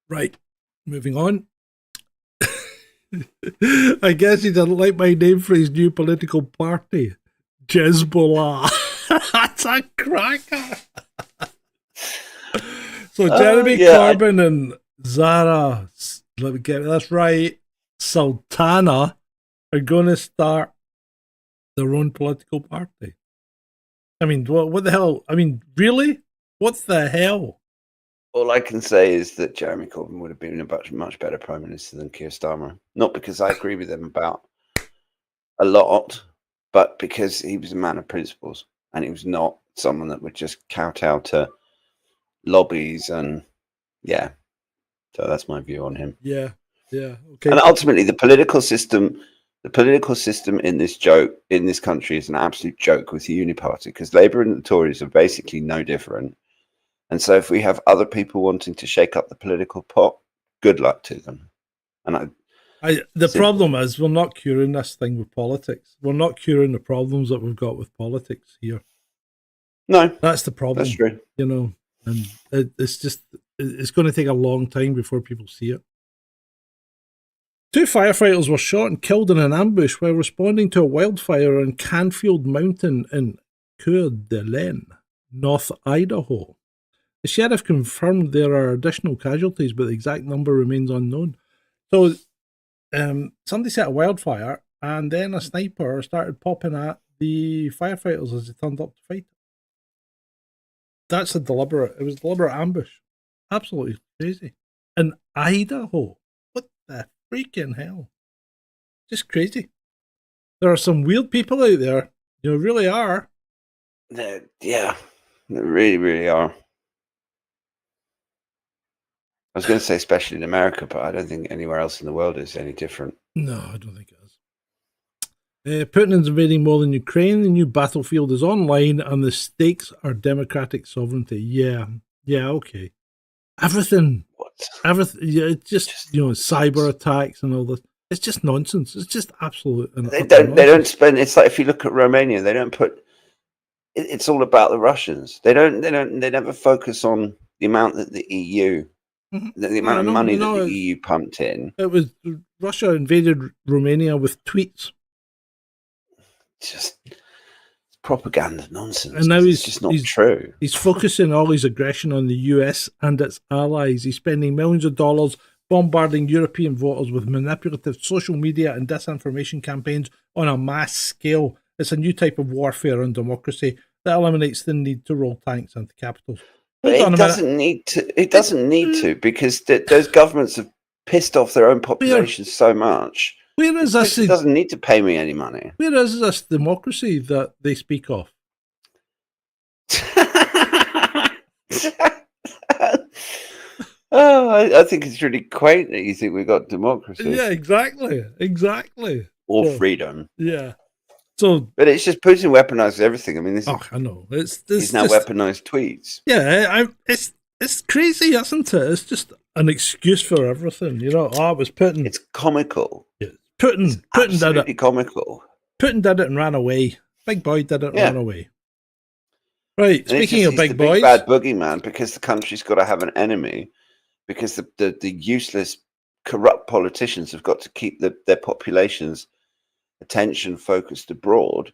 Right. Moving on. I guess he doesn't like my name for his new political party. Jezbollah. That's a cracker. So Jeremy Corbyn and Zara, let me get this right, Sultana are going to start their own political party. I mean, what the hell? I mean, really? What the hell? All I can say is that Jeremy Corbyn would have been a much better Prime Minister than Keir Starmer. Not because I agree with him about a lot, but because he was a man of principles and he was not someone that would just kowtow to lobbies and So that's my view on him. Yeah. Okay. And ultimately, the political system in this country is an absolute joke with the Uniparty, because Labour and the Tories are basically no different. And so if we have other people wanting to shake up the political pot, good luck to them. And the problem is we're not curing this thing with politics. We're not curing the problems that we've got with politics here. No. That's the problem. That's true. You know, and it's going to take a long time before people see it. 2 firefighters were shot and killed in an ambush while responding to a wildfire on Canfield Mountain in Coeur d'Alene, North Idaho. The sheriff confirmed there are additional casualties, but the exact number remains unknown. So somebody set a wildfire, and then a sniper started popping at the firefighters as they turned up to fight. It was a deliberate ambush. Absolutely crazy. In Idaho. What the freaking hell? Just crazy. There are some weird people out there. You really are. They really, really are. I was going to say especially in America, but I don't think anywhere else in the world is any different. No, I don't think it is. Putin is invading more than Ukraine. The new battlefield is online, and the stakes are democratic sovereignty. Yeah, okay. Everything. Yeah, it's just cyber attacks and all this. It's just nonsense. It's just absolute. They don't spend. It's like if you look at Romania, they don't put. It's all about the Russians. They never focus on the amount that the EU, the amount of money that the EU pumped in. It was Russia invaded Romania with tweets. Just propaganda nonsense. And now it's just not true. He's focusing all his aggression on the US and its allies. He's spending millions of dollars bombarding European voters with manipulative social media and disinformation campaigns on a mass scale. It's a new type of warfare on democracy that eliminates the need to roll tanks into capitals. But it doesn't need to. It doesn't need to, because those governments have pissed off their own population so much. Where is this? It doesn't need to pay me any money. Where is this democracy that they speak of? I think it's really quaint that you think we've got democracy. Yeah, exactly. Or freedom. Yeah. So, but it's just Putin weaponizes everything. I mean, I know. He's now weaponized tweets. Yeah, it's crazy, isn't it? It's just an excuse for everything. It was Putin. It's comical. Yeah. Putin did it. Comical. Putin did it and ran away. Big boy did it and ran away. Right. And speaking of big boys, bad boogeyman, because the country's got to have an enemy, because the useless, corrupt politicians have got to keep their population's attention focused abroad,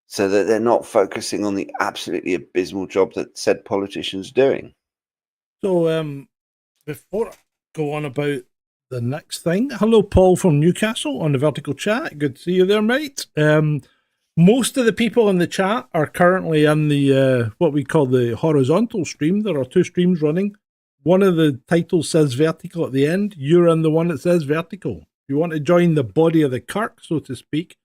so that they're not focusing on the absolutely abysmal job that said politicians doing. So, before I go on about the next thing, hello Paul from Newcastle on the vertical chat. Good to see you there, mate. Most of the people in the chat are currently in the what we call the horizontal stream. There are two streams running. One of the titles says vertical at the end. You're in the one that says vertical. You want to join the body of the Kirk, so to speak.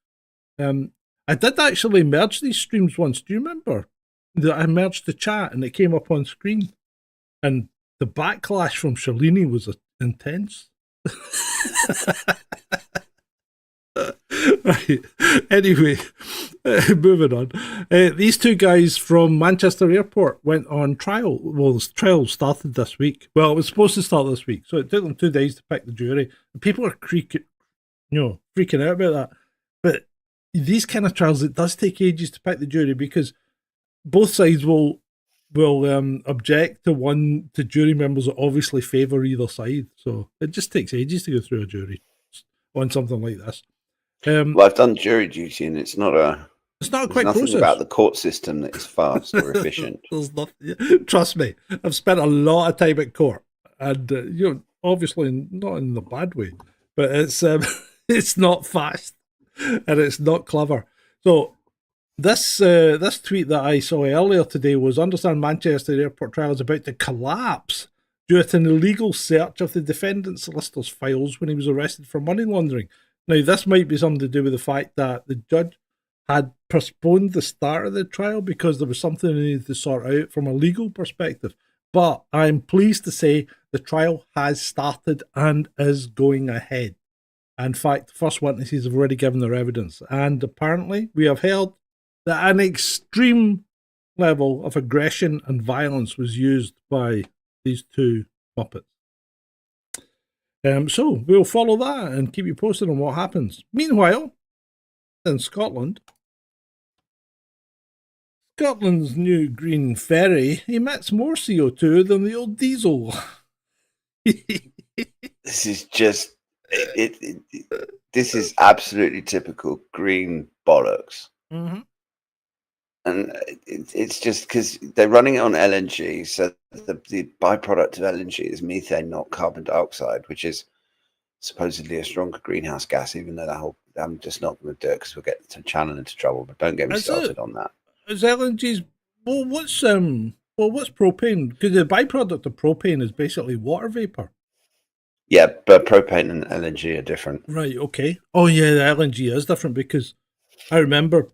I did actually merge these streams once. Do you remember that I merged the chat and it came up on screen? And the backlash from Shalini was intense. Right. Anyway, moving on. These two guys from Manchester Airport went on trial. Well, the trial started this week. Well, it was supposed to start this week, so it took them 2 days to pick the jury. And people are freaking out about that. But these kind of trials, it does take ages to pick the jury, because both sides will object to jury members that obviously favour either side. So it just takes ages to go through a jury on something like this. Well, I've done jury duty, and it's not a quick process. Nothing about the court system that is fast or efficient. There's nothing. Trust me, I've spent a lot of time at court, and obviously not in the bad way, but it's not fast and it's not clever. So this tweet that I saw earlier today was: understand Manchester Airport trial is about to collapse due to an illegal search of the defendant's solicitor's files when he was arrested for money laundering. Now, this might be something to do with the fact that the judge had postponed the start of the trial because there was something they needed to sort out from a legal perspective. But I'm pleased to say the trial has started and is going ahead. In fact, the first witnesses have already given their evidence. And apparently, we have heard that an extreme level of aggression and violence was used by these two puppets. So we'll follow that and keep you posted on what happens. Meanwhile, in Scotland's new green ferry emits more CO2 than the old diesel. This is just this is absolutely typical green bollocks. Mm-hmm. And it's just because they're running it on LNG, so the byproduct of LNG is methane, not carbon dioxide, which is supposedly a stronger greenhouse gas, even though I'm just not going to do it because we'll get the channel into trouble. But don't get me started on that. Is LNG's what's propane? Because the byproduct of propane is basically water vapor. Yeah, but propane and LNG are different. Right. Okay. Oh yeah, the LNG is different, because I remember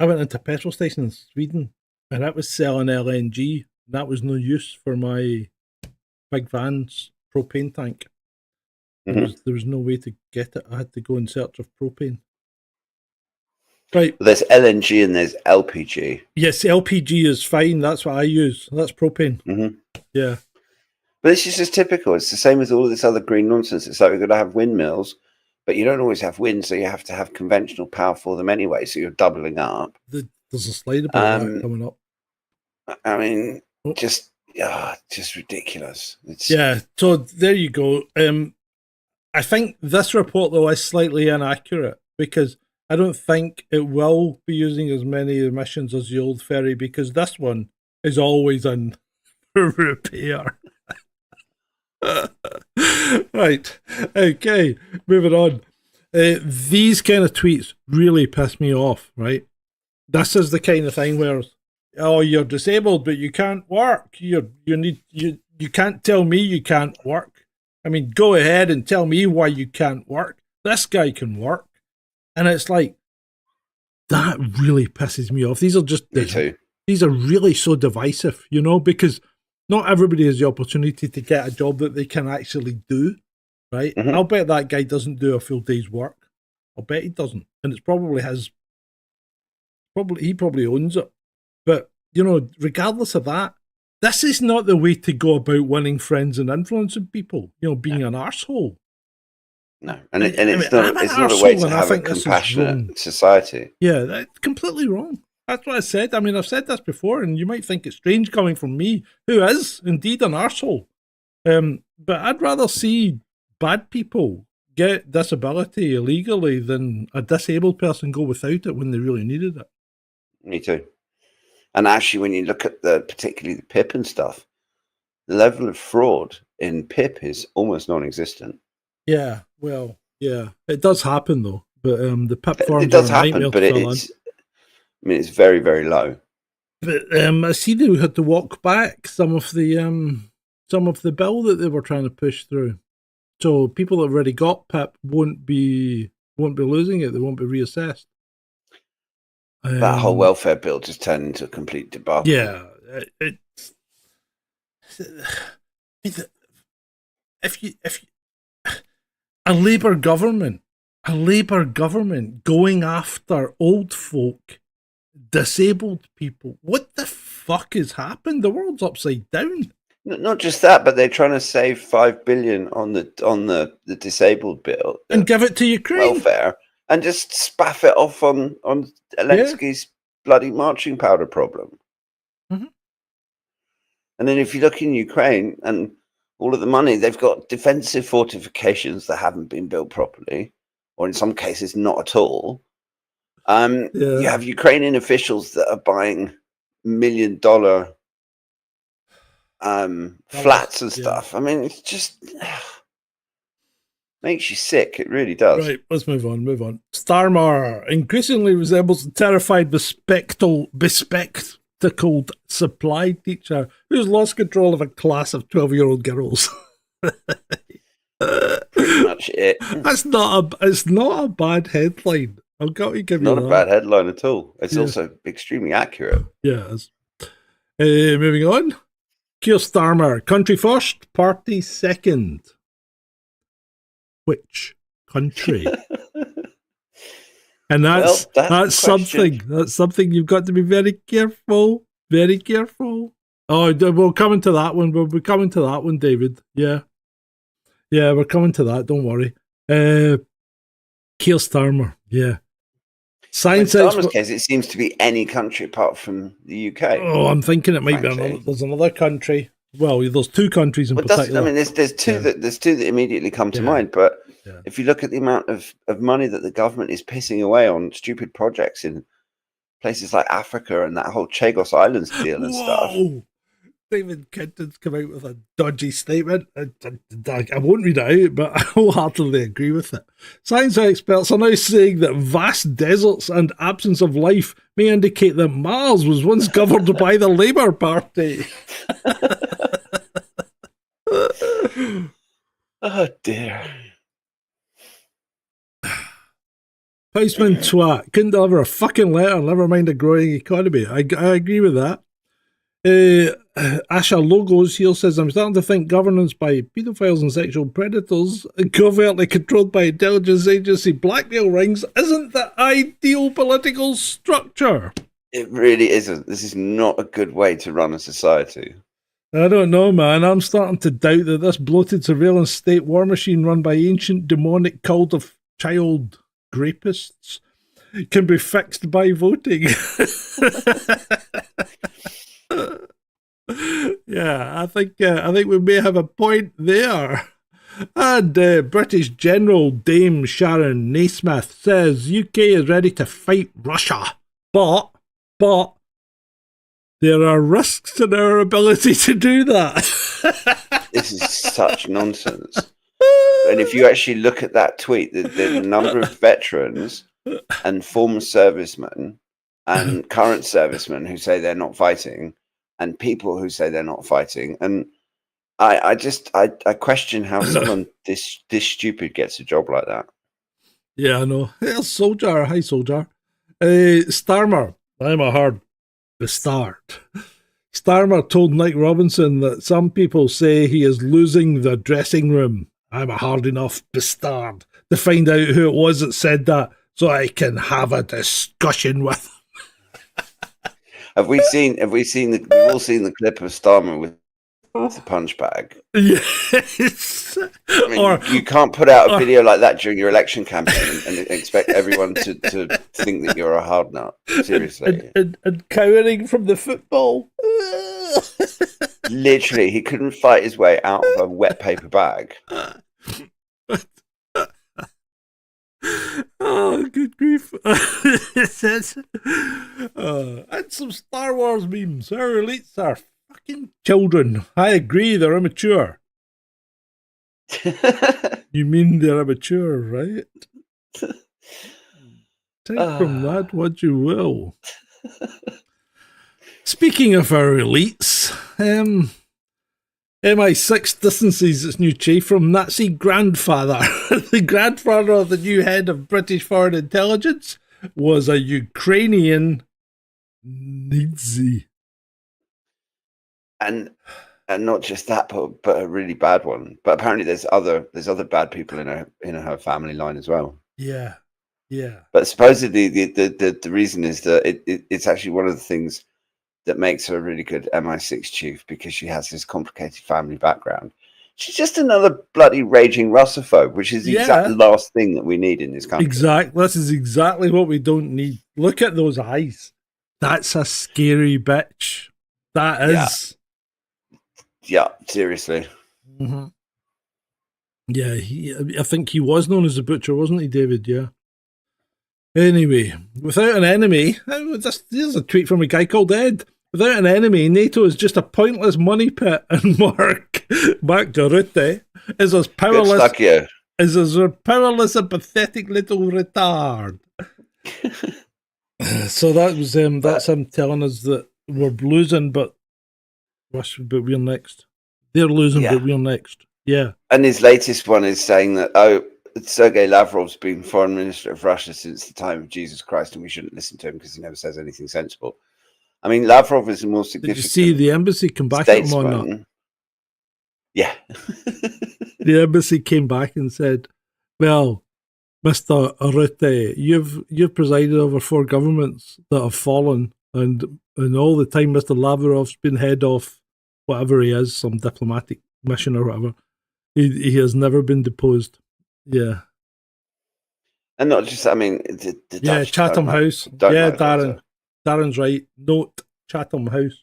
I went into a petrol station in Sweden and that was selling LNG. And that was no use for my big van's propane tank. There was no way to get it. I had to go in search of propane. Right. Well, there's LNG and there's LPG. Yes, LPG is fine. That's what I use. That's propane. Yeah. But this is just typical. It's the same as all of this other green nonsense. It's like we're going to have windmills, but you don't always have wind, so you have to have conventional power for them anyway. So you're doubling up. There's a slide about that coming up. I mean, just ridiculous. So there you go. I think this report though is slightly inaccurate because I don't think it will be using as many emissions as the old ferry because this one is always in repair. Right. Okay. Moving on. These kind of tweets really piss me off, right? This is the kind of thing where, oh, you're disabled, but you can't work. You can't tell me you can't work. I mean, go ahead and tell me why you can't work. This guy can work. And it's like, that really pisses me off. These are just, me too. These are really so divisive, you know, because not everybody has the opportunity to get a job that they can actually do, right? I'll bet that guy doesn't do a full day's work. I'll bet he doesn't. And it's probably he probably owns it. But, you know, regardless of that, this is not the way to go about winning friends and influencing people, you know, being an arsehole. No, it's not a way to have a compassionate society. Yeah, that's completely wrong. That's what I said. I mean, I've said this before, and you might think it's strange coming from me, who is indeed an arsehole. But I'd rather see bad people get disability illegally than a disabled person go without it when they really needed it. Me too. And actually, when you look at particularly the PIP and stuff, the level of fraud in PIP is almost non-existent. Yeah, well, yeah, it does happen though. But the PIP forms it does happen, but it's very, very low. But I see they had to walk back some of the bill that they were trying to push through. So people that have already got PIP won't be losing it. They won't be reassessed. That whole welfare bill just turned into a complete debacle. Yeah, if you a Labour government going after old folk, disabled people, what the fuck has happened? The world's upside down. Not just that, but they're trying to save $5 billion on the disabled bill and give it to Ukraine welfare, and just spaff it off on Zelensky's bloody marching powder problem. And then if you look in Ukraine and all of the money, they've got defensive fortifications that haven't been built properly, or in some cases not at all. You have Ukrainian officials that are buying $1 million flats and stuff. I mean, it's just makes you sick. It really does. Right, let's move on. Starmer increasingly resembles a terrified, bespectacled supply teacher who's lost control of a class of 12-year-old girls. Pretty much it. It's not a bad headline. I've got to give you that. Not a bad headline at all. It's also extremely accurate. Yeah. Moving on. Keir Starmer, country first, party second. Which country? And that's something. That's something you've got to be very careful. Very careful. Oh, we'll come into that one. We'll be coming to that one, David. Yeah, we're coming to that. Don't worry. Keir Starmer. Yeah. Science. In Starmer's case, it seems to be any country apart from the UK. Oh, I'm thinking it might be there's another country. Well, there's two countries in particular. I mean, there's two that immediately come to mind. But if you look at the amount of money that the government is pissing away on stupid projects in places like Africa and that whole Chagos Islands deal and stuff. David Kenton's come out with a dodgy statement. I won't read it out, but I wholeheartedly agree with it. Science experts are now saying that vast deserts and absence of life may indicate that Mars was once governed by the Labour Party. Oh dear. Postman twat couldn't deliver a fucking letter, never mind a growing economy. I agree with that. Asha Logos here says, I'm starting to think governance by paedophiles and sexual predators, covertly controlled by intelligence agency blackmail rings, isn't the ideal political structure. It really isn't. This is not a good way to run a society. I don't know, man. I'm starting to doubt that this bloated surveillance state war machine run by ancient demonic cult of child rapists can be fixed by voting. Yeah, I think we may have a point there. And British General Dame Sharon Naismith says UK is ready to fight Russia, but there are risks in our ability to do that. This is such nonsense. And if you actually look at that tweet, the number of veterans and former servicemen and current servicemen who say they're not fighting, and people who say they're not fighting, and I question how someone this stupid gets a job like that. Yeah, I know. Here's Soldier. Hi, Soldier. Starmer. I'm a hard bastard. Starmer told Nick Robinson that some people say he is losing the dressing room. I'm a hard enough bastard to find out who it was that said that so I can have a discussion with him. Have we all seen the clip of Starmer with the punch bag? Yes. I mean, you can't put out a video like that during your election campaign and expect everyone to think that you're a hard nut. Seriously. And cowering from the football. Literally, he couldn't fight his way out of a wet paper bag. Oh, good grief. It says, and some Star Wars memes. Our elites are fucking children. I agree, they're immature. You mean they're immature, right? Take from that what you will. Speaking of our elites, MI6 distances its new chief from Nazi grandfather. The grandfather of the new head of British foreign intelligence was a Ukrainian Nazi. And not just that, but a really bad one. But apparently there's other bad people in her family line as well. Yeah. But supposedly the reason is that it's actually one of the things that makes her a really good MI6 chief, because she has this complicated family background. She's just another bloody raging Russophobe, which is the exact last thing that we need in this country. Exactly. This is exactly what we don't need. Look at those eyes. That's a scary bitch. That is. Yeah, seriously. Mm-hmm. Yeah, I think he was known as the Butcher, wasn't he, David? Yeah. Anyway, without an enemy, here's a tweet from a guy called Ed. Without an enemy, NATO is just a pointless money pit, and Mark Rutte is as powerless and pathetic little retard. So that was that's him telling us that we're losing, but we're next. They're losing, but we're next. Yeah. And his latest one is saying that, Sergei Lavrov's been foreign minister of Russia since the time of Jesus Christ, and we shouldn't listen to him because he never says anything sensible. I mean, Lavrov is the more significant. Did you see the embassy come back at him on that? Yeah. The embassy came back and said, well, Mr. Rutte, you've presided over 4 governments that have fallen, and all the time Mr. Lavrov's been head of whatever he is, some diplomatic mission or whatever. He has never been deposed. Yeah. And not just, I mean, the Chatham House. Yeah, Darren. Darren's right. Note Chatham House.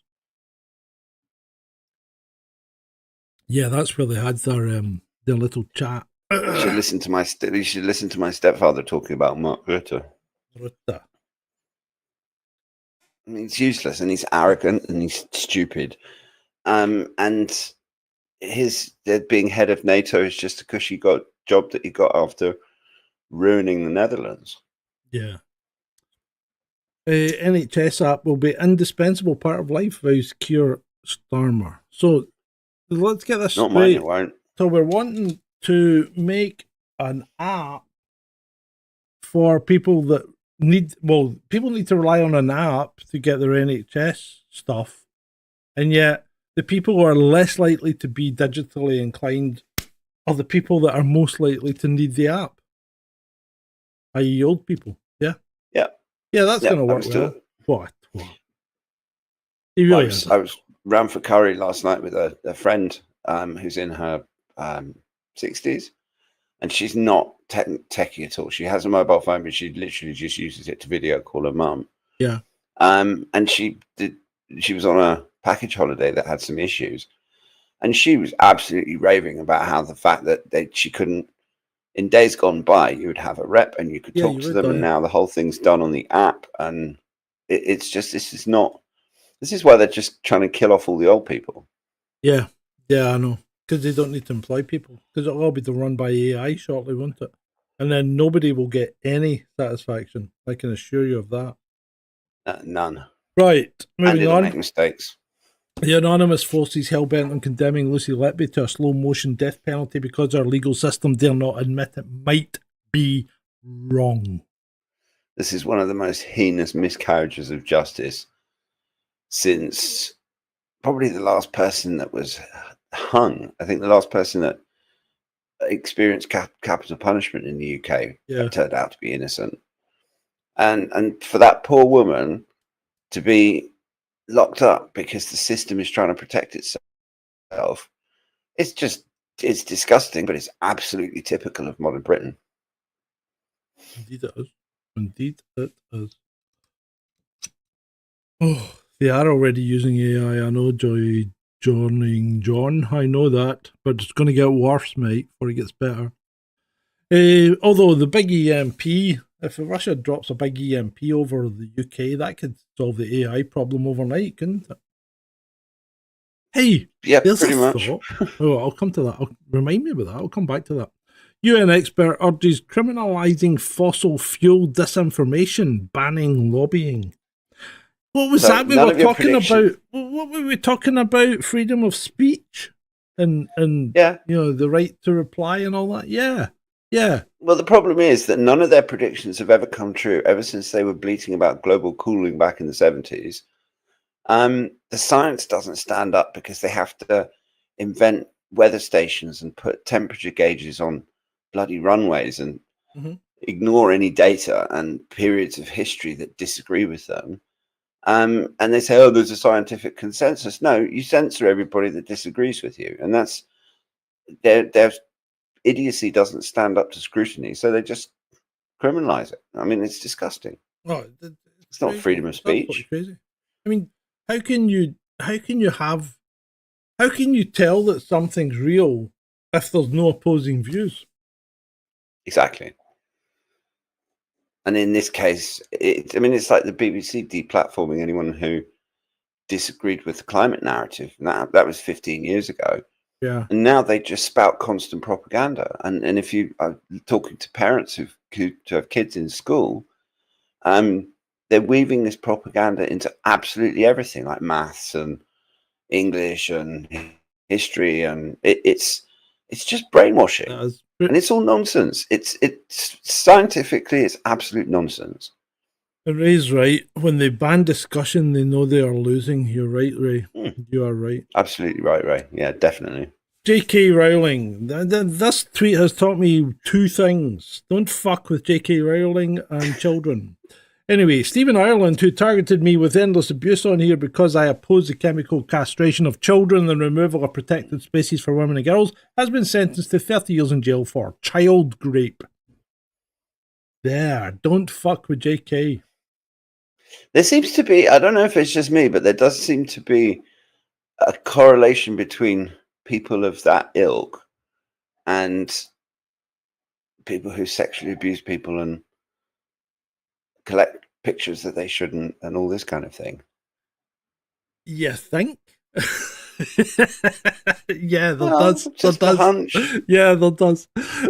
Yeah, that's where they had their little chat. You should listen to my stepfather talking about Mark Rutte. I mean, he's useless and he's arrogant and he's stupid. And his being head of NATO is just a cushy job that he got after ruining the Netherlands. Yeah. NHS app will be indispensable part of life, vows Keir Starmer. So let's get this Not straight. mine, it won't. So we're wanting to make an app for people that people need to rely on an app to get their NHS stuff. And yet, the people who are less likely to be digitally inclined are the people that are most likely to need the app, i.e. old people. Yeah? Yeah. Yeah, that's going to work well. What? He really is. I was round for curry last night with a friend who's in her 60s, and she's not techie at all. She has a mobile phone, but she literally just uses it to video call her mum. Yeah. And she was on a package holiday that had some issues, and she was absolutely raving about how the fact that she couldn't, in days gone by, you would have a rep and you could talk to them, and now the whole thing's done on the app, and it's just, this is why they're just trying to kill off all the old people. Yeah, I know, because they don't need to employ people, because it'll all be run by AI shortly, won't it? And then nobody will get any satisfaction. I can assure you of that. None. Right, moving on. Make mistakes. The anonymous force is hell-bent on condemning Lucy Letby to a slow-motion death penalty because our legal system dare not admit it might be wrong. This is one of the most heinous miscarriages of justice since probably the last person that was hung. I think the last person that experienced capital punishment in the UK turned out to be innocent. And for that poor woman to be locked up because the system is trying to protect itself, it's disgusting, but it's absolutely typical of modern Britain. Indeed it is. Indeed it is. Oh, they are already using AI. I know, joining John. I know that, but it's going to get worse, mate, before it gets better. Although the big EMP, if Russia drops a big EMP over the UK, that could solve the AI problem overnight, couldn't it? Hey, yeah, pretty much. Oh, I'll come to that. Remind me about that. I'll come back to that. UN expert urges criminalising fossil fuel disinformation, banning lobbying. What was that we were talking about? What were we talking about? Freedom of speech and the right to reply and all that. Yeah. Well, the problem is that none of their predictions have ever come true ever since they were bleating about global cooling back in the 70s. The science doesn't stand up because they have to invent weather stations and put temperature gauges on bloody runways and ignore any data and periods of history that disagree with them. And they say, oh, there's a scientific consensus. No, you censor everybody that disagrees with you. And that's their idiocy doesn't stand up to scrutiny. So they just criminalize it. I mean, it's disgusting. Oh, it's not freedom of speech. Crazy. I mean, how can you tell that something's real if there's no opposing views? Exactly. And in this case, it's like the BBC deplatforming anyone who disagreed with the climate narrative. That was 15 years ago. Yeah. And now they just spout constant propaganda. And if you are talking to parents who have kids in school, they're weaving this propaganda into absolutely everything, like maths and English and history, and it's just brainwashing, and it's all nonsense. It's scientifically, it's absolute nonsense. Ray's right. When they ban discussion, they know they are losing. You're right, Ray. You are right. Absolutely right, Ray. Yeah, definitely. J.K. Rowling. This tweet has taught me two things. Don't fuck with J.K. Rowling and children. Anyway, Stephen Ireland, who targeted me with endless abuse on here because I oppose the chemical castration of children and removal of protected spaces for women and girls, has been sentenced to 30 years in jail for child rape. There, don't fuck with JK. There seems to be, I don't know if it's just me, but there does seem to be a correlation between people of that ilk and people who sexually abuse people and collect pictures that they shouldn't and all this kind of thing. You think? Yeah, there does. Just a hunch. Yeah, there does.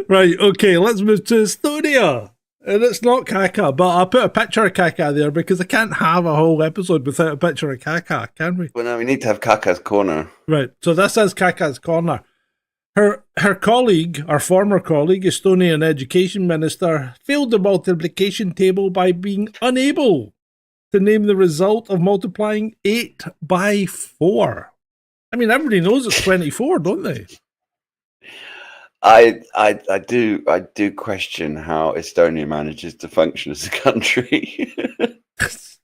Right, okay, let's move to Estonia. And it's not Kaka, but I put a picture of Kaka there because I can't have a whole episode without a picture of Kaka, can we? Well, no, we need to have Kaka's Corner. Right, so this is Kaka's Corner. Her colleague, our former colleague, Estonian education minister, failed the multiplication table by being unable to name the result of multiplying 8 by 4. I mean, everybody knows it's 24, don't they? I do question how Estonia manages to function as a country.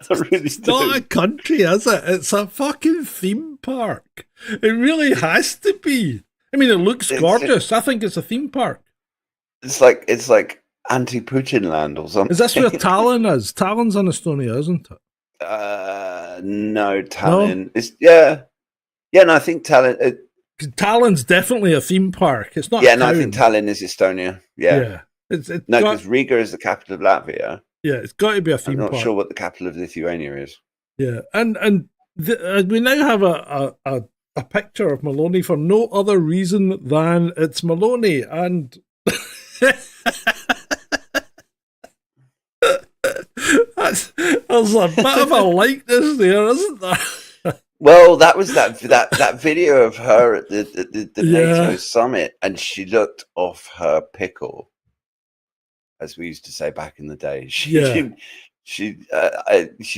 It's not a country, is it? It's a fucking theme park. It really has to be. I mean, it looks gorgeous. I think it's a theme park. It's like anti-Putin land or something. Is this where Tallinn is? Tallinn's in Estonia, isn't it? No, Tallinn. No? No, I think Tallinn. Tallinn's definitely a theme park. It's not. Yeah, no, I think Tallinn is Estonia. Yeah. No, because Riga is the capital of Latvia. Yeah, it's got to be a theme park. I'm not sure what the capital of Lithuania is. Yeah, and we now have a picture of Maloney for no other reason than it's Maloney, and there's a bit of a likeness there, isn't there? Well, that was that video of her at the NATO summit, and she looked off her pickle, as we used to say back in the day. She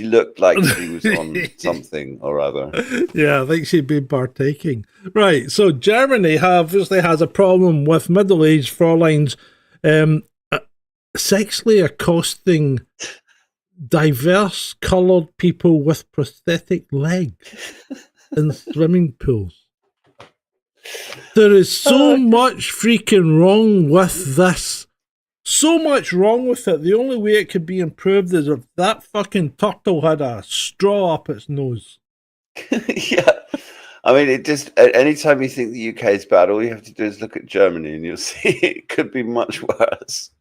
looked like she was on something or other. Yeah, I think she'd been partaking. Right, so Germany obviously has a problem with middle-aged Fräuleins sexually accosting diverse coloured people with prosthetic legs in swimming pools. There is so much freaking wrong with this. So much wrong with it. The only way it could be improved is if that fucking turtle had a straw up its nose. Yeah. I mean, it just, anytime you think the UK is bad, all you have to do is look at Germany and you'll see it could be much worse.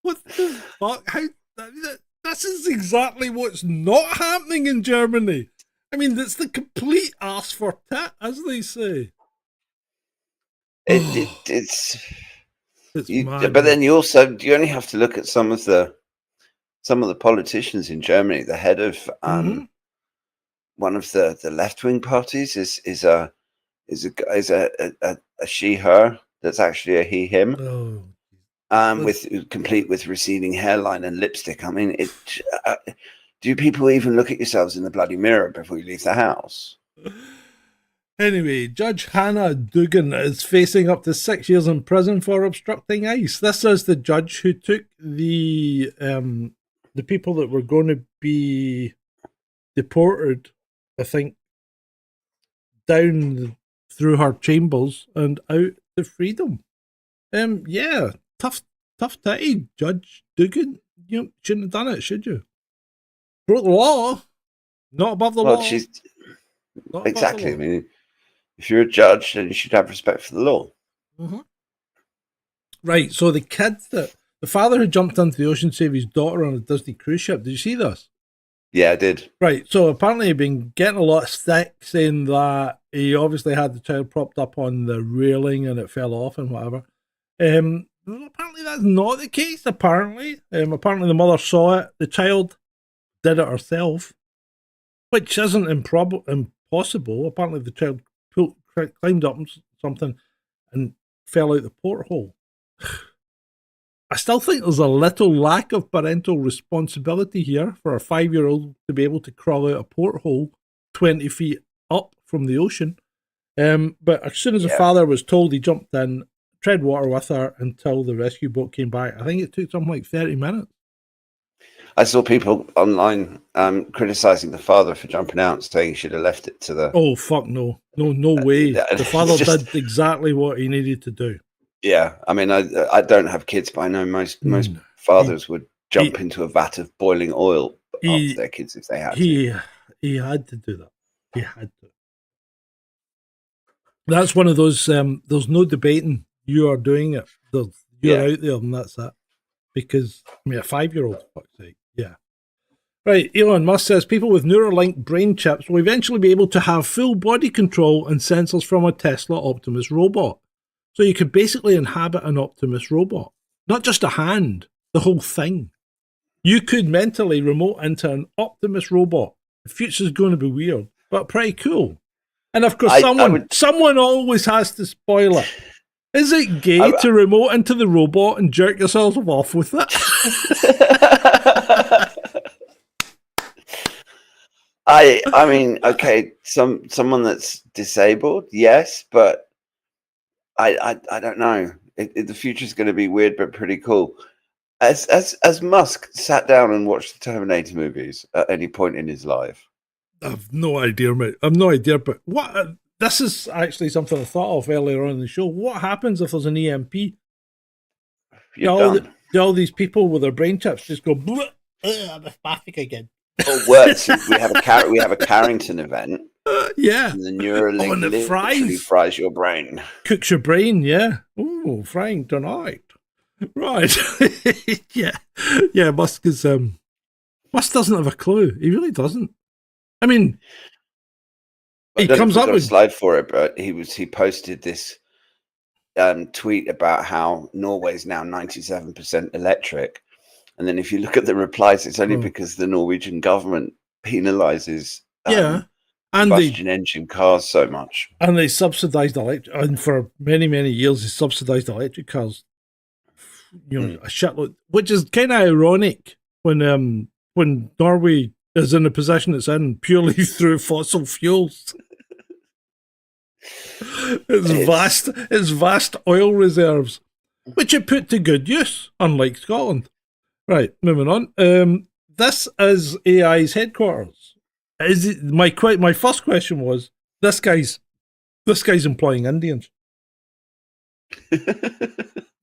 What the fuck? This is exactly what's not happening in Germany. I mean, it's the complete arse for tit, as they say. It's but then you only have to look at some of the politicians in Germany. The head of one of the left wing parties is a she her that's actually a he him. Complete with receding hairline and lipstick. I mean, do people even look at yourselves in the bloody mirror before you leave the house? Anyway, Judge Hannah Dugan is facing up to 6 years in prison for obstructing ICE. This is the judge who took the people that were going to be deported, I think, down through her chambers and out to freedom. Yeah, tough titty, Judge Dugan. You shouldn't have done it, should you? Broke the law. Not above the law. Exactly. I mean, if you're a judge, then you should have respect for the law. Mm-hmm. Right, so the father who jumped into the ocean to save his daughter on a Disney cruise ship, did you see this? Yeah, I did. Right, so apparently he'd been getting a lot of stick saying that he obviously had the child propped up on the railing and it fell off and whatever. Apparently that's not the case, apparently. Apparently the mother saw it, the child did it herself, which isn't impossible. Apparently the child climbed up something and fell out the porthole. I still think there's a little lack of parental responsibility here for a 5-year-old to be able to crawl out a porthole 20 feet up from the ocean. But as soon as the father was told, he jumped in, tread water with her until the rescue boat came back. I think it took something like 30 minutes. I saw people online criticizing the father for jumping out, saying he should have left it to the... Oh, fuck no. No way. The father did exactly what he needed to do. Yeah, I mean, I don't have kids, but I know most fathers would jump into a vat of boiling oil after their kids if they had to. He had to do that. He had to. That's one of those, there's no debating. You are doing it. You're out there and that's it. Because, I mean, a 5-year-old, for fuck's sake. Yeah. Right, Elon Musk says people with Neuralink brain chips will eventually be able to have full body control and sensors from a Tesla Optimus robot. So you could basically inhabit an Optimus robot. Not just a hand, the whole thing. You could mentally remote into an Optimus robot. The future's going to be weird, but pretty cool. And of course, someone always has to spoil it. Is it gay to remote into the robot and jerk yourself off with it? I mean, okay, someone that's disabled, yes, but I don't know. The future's going to be weird, but pretty cool. As Musk sat down and watched the Terminator movies at any point in his life? I've no idea, mate. I've no idea. But what? This is actually something I thought of earlier on in the show. What happens if there's an EMP? You're done. All these people with their brain chips just go, I'm apathic again. Or worse, we have a Carrington event. Yeah. And the Neuralink and it literally fries your brain. Cooks your brain, yeah. Oh, frying tonight. Right. Yeah, Musk is Musk doesn't have a clue. He really doesn't. I mean, he comes up with a slide for it, but he posted this tweet about how Norway's now 97% electric. And then if you look at the replies, it's only because the Norwegian government penalizes combustion engine cars so much. And they subsidized electric, and for many, many years they subsidized electric cars. You know, a shitload, which is kind of ironic when Norway is in the position it's in purely through fossil fuels. It's vast oil reserves, which it put to good use, unlike Scotland. Right, moving on. This is AI's headquarters. My first question was, this guy's employing Indians.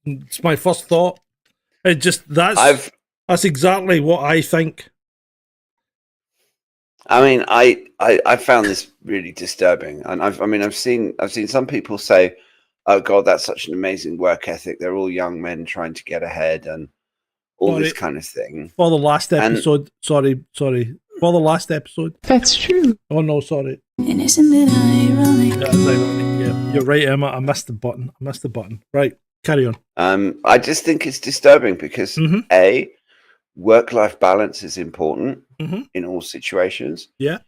It's my first thought. That's exactly what I think. I mean, I found this really disturbing, and I've seen some people say, "Oh God, that's such an amazing work ethic. They're all young men trying to get ahead and all this kind of thing." For the last episode, sorry. For the last episode, that's true. Oh no, sorry. And isn't it ironic? Yeah, it's ironic. Yeah, you're right, Emma. I missed the button. Right, carry on. I just think it's disturbing because A, work-life balance is important in all situations. Yeah.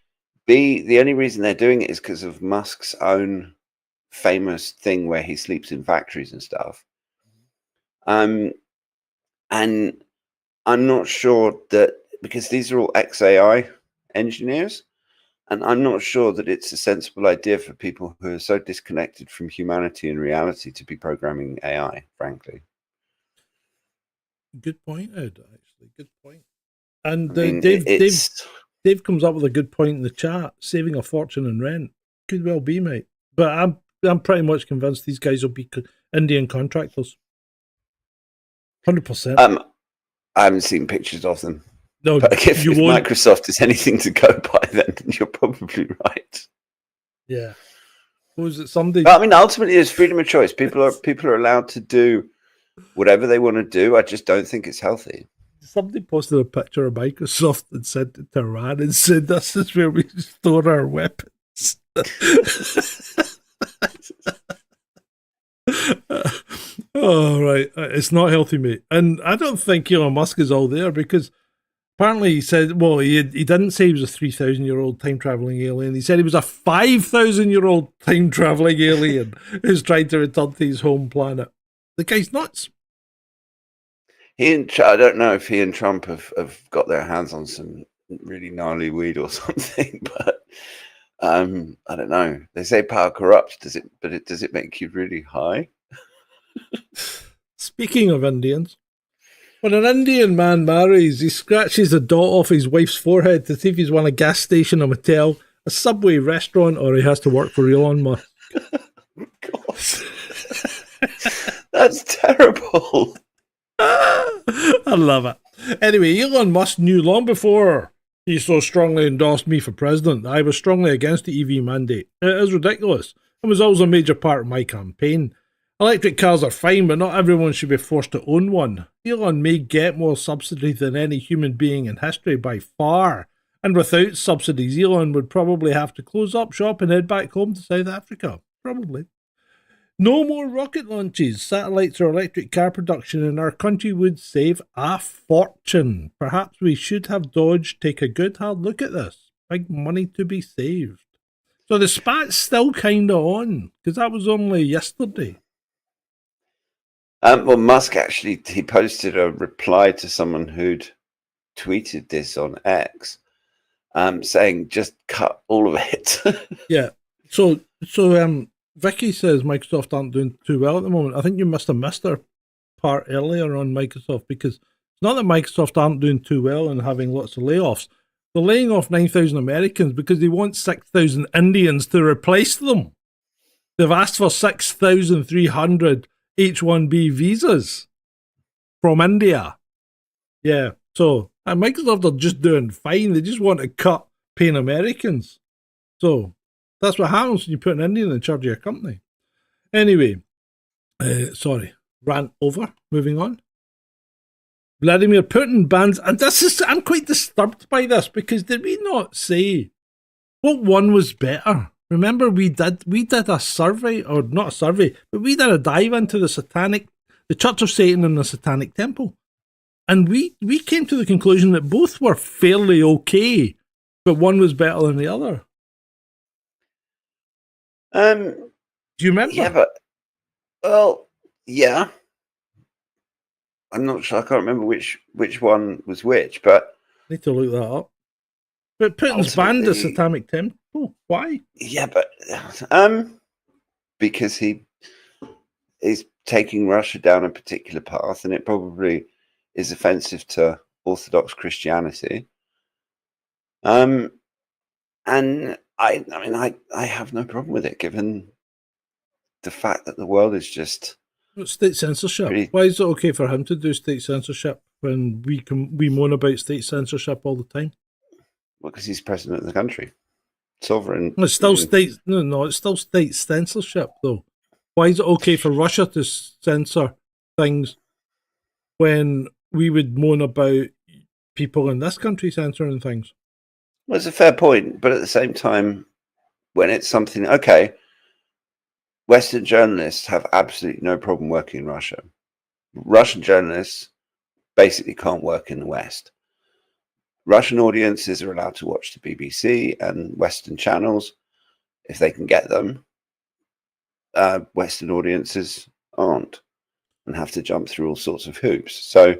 B, the only reason they're doing it is because of Musk's own famous thing where he sleeps in factories and stuff. And I'm not sure that, because these are all ex-AI engineers, and I'm not sure that it's a sensible idea for people who are so disconnected from humanity and reality to be programming AI, frankly. Good point, Ed, actually. Good point. And Dave comes up with a good point in the chat, saving a fortune in rent. Could well be, mate. But I'm pretty much convinced these guys will be Indian contractors. 100%. I haven't seen pictures of them. No, but if Microsoft is anything to go by, then you're probably right. Yeah. Was it somebody? But, I mean, ultimately, it's freedom of choice. People are allowed to do whatever they want to do. I just don't think it's healthy. Somebody posted a picture of Microsoft and sent it to Iran and said, "This is where we store our weapons." Oh, right. It's not healthy, mate. And I don't think Elon Musk is all there, because apparently he said, well, he didn't say he was a 3,000-year-old time-traveling alien. He said he was a 5,000-year-old time-traveling alien who's trying to return to his home planet. The guy's nuts. I don't know if he and Trump have got their hands on some really gnarly weed or something, but I don't know. They say power corrupts. Does it make you really high? Speaking of Indians, when an Indian man marries, he scratches the dot off his wife's forehead to see if he's won a gas station, a motel, a Subway restaurant, or he has to work for Elon Musk. God. That's terrible. I love it. Anyway, Elon Musk knew long before he so strongly endorsed me for president that I was strongly against the EV mandate. It is ridiculous. It was always a major part of my campaign. Electric cars are fine, but not everyone should be forced to own one. Elon may get more subsidy than any human being in history by far, and without subsidies, Elon would probably have to close up shop and head back home to South Africa. Probably. No more rocket launches, satellites, or electric car production in our country would save a fortune. Perhaps we should have Dodge take a good hard look at this. Big money to be saved. So the spat's still kind of on, because that was only yesterday. Well, Musk actually, he posted a reply to someone who'd tweeted this on X. saying just cut all of it. Yeah. So Vicky says Microsoft aren't doing too well at the moment. I think you must have missed her part earlier on Microsoft, because it's not that Microsoft aren't doing too well and having lots of layoffs. They're laying off 9,000 Americans because they want 6,000 Indians to replace them. They've asked for 6,300 H-1B visas from India. Yeah. So Microsoft are just doing fine. They just want to cut paying Americans. So that's what happens when you put an Indian in charge of your company. Anyway, sorry, rant over. Moving on. Vladimir Putin bans, and I'm quite disturbed by this, because did we not say what one was better? Remember, we did a survey, or not a survey, but we did a dive into the Church of Satan and the Satanic Temple, and we came to the conclusion that both were fairly okay, but one was better than the other. Do you remember? Yeah, but yeah. I'm not sure. I can't remember which one was which, but Need to look that up. But Putin's banned the Satanic Temple. Why? Yeah, but because he is taking Russia down a particular path, and it probably is offensive to Orthodox Christianity. And I mean, I have no problem with it, given the fact that the world is just state censorship. Why is it okay for him to do state censorship when we moan about state censorship all the time? Well, because he's president of the country, sovereign. It's still state. No, it's still state censorship, though. Why is it okay for Russia to censor things when we would moan about people in this country censoring things? Well, it's a fair point, but at the same time, when it's something okay. Western journalists have absolutely no problem working in Russia. Russian journalists basically can't work in the West. Russian audiences are allowed to watch the BBC and Western channels if they can get them. Western audiences aren't and have to jump through all sorts of hoops. So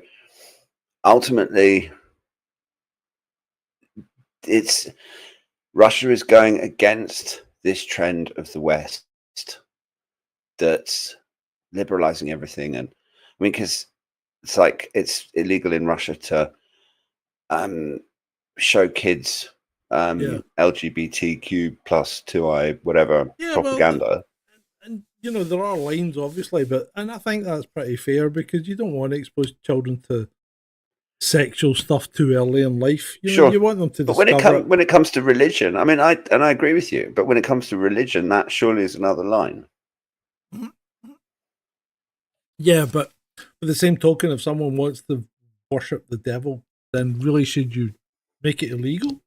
ultimately, Russia is going against this trend of the West that's liberalizing everything. And I mean, because it's like it's illegal in Russia to show kids LGBTQ plus 2i whatever propaganda. Well, and you know, there are lines obviously, and I think that's pretty fair, because you don't want to expose children to sexual stuff too early in life. You know, you want them to discover when it comes to religion, I mean, I agree with you, but when it comes to religion, that surely is another line. Yeah, but with the same token, if someone wants to worship the devil, then really should you make it illegal?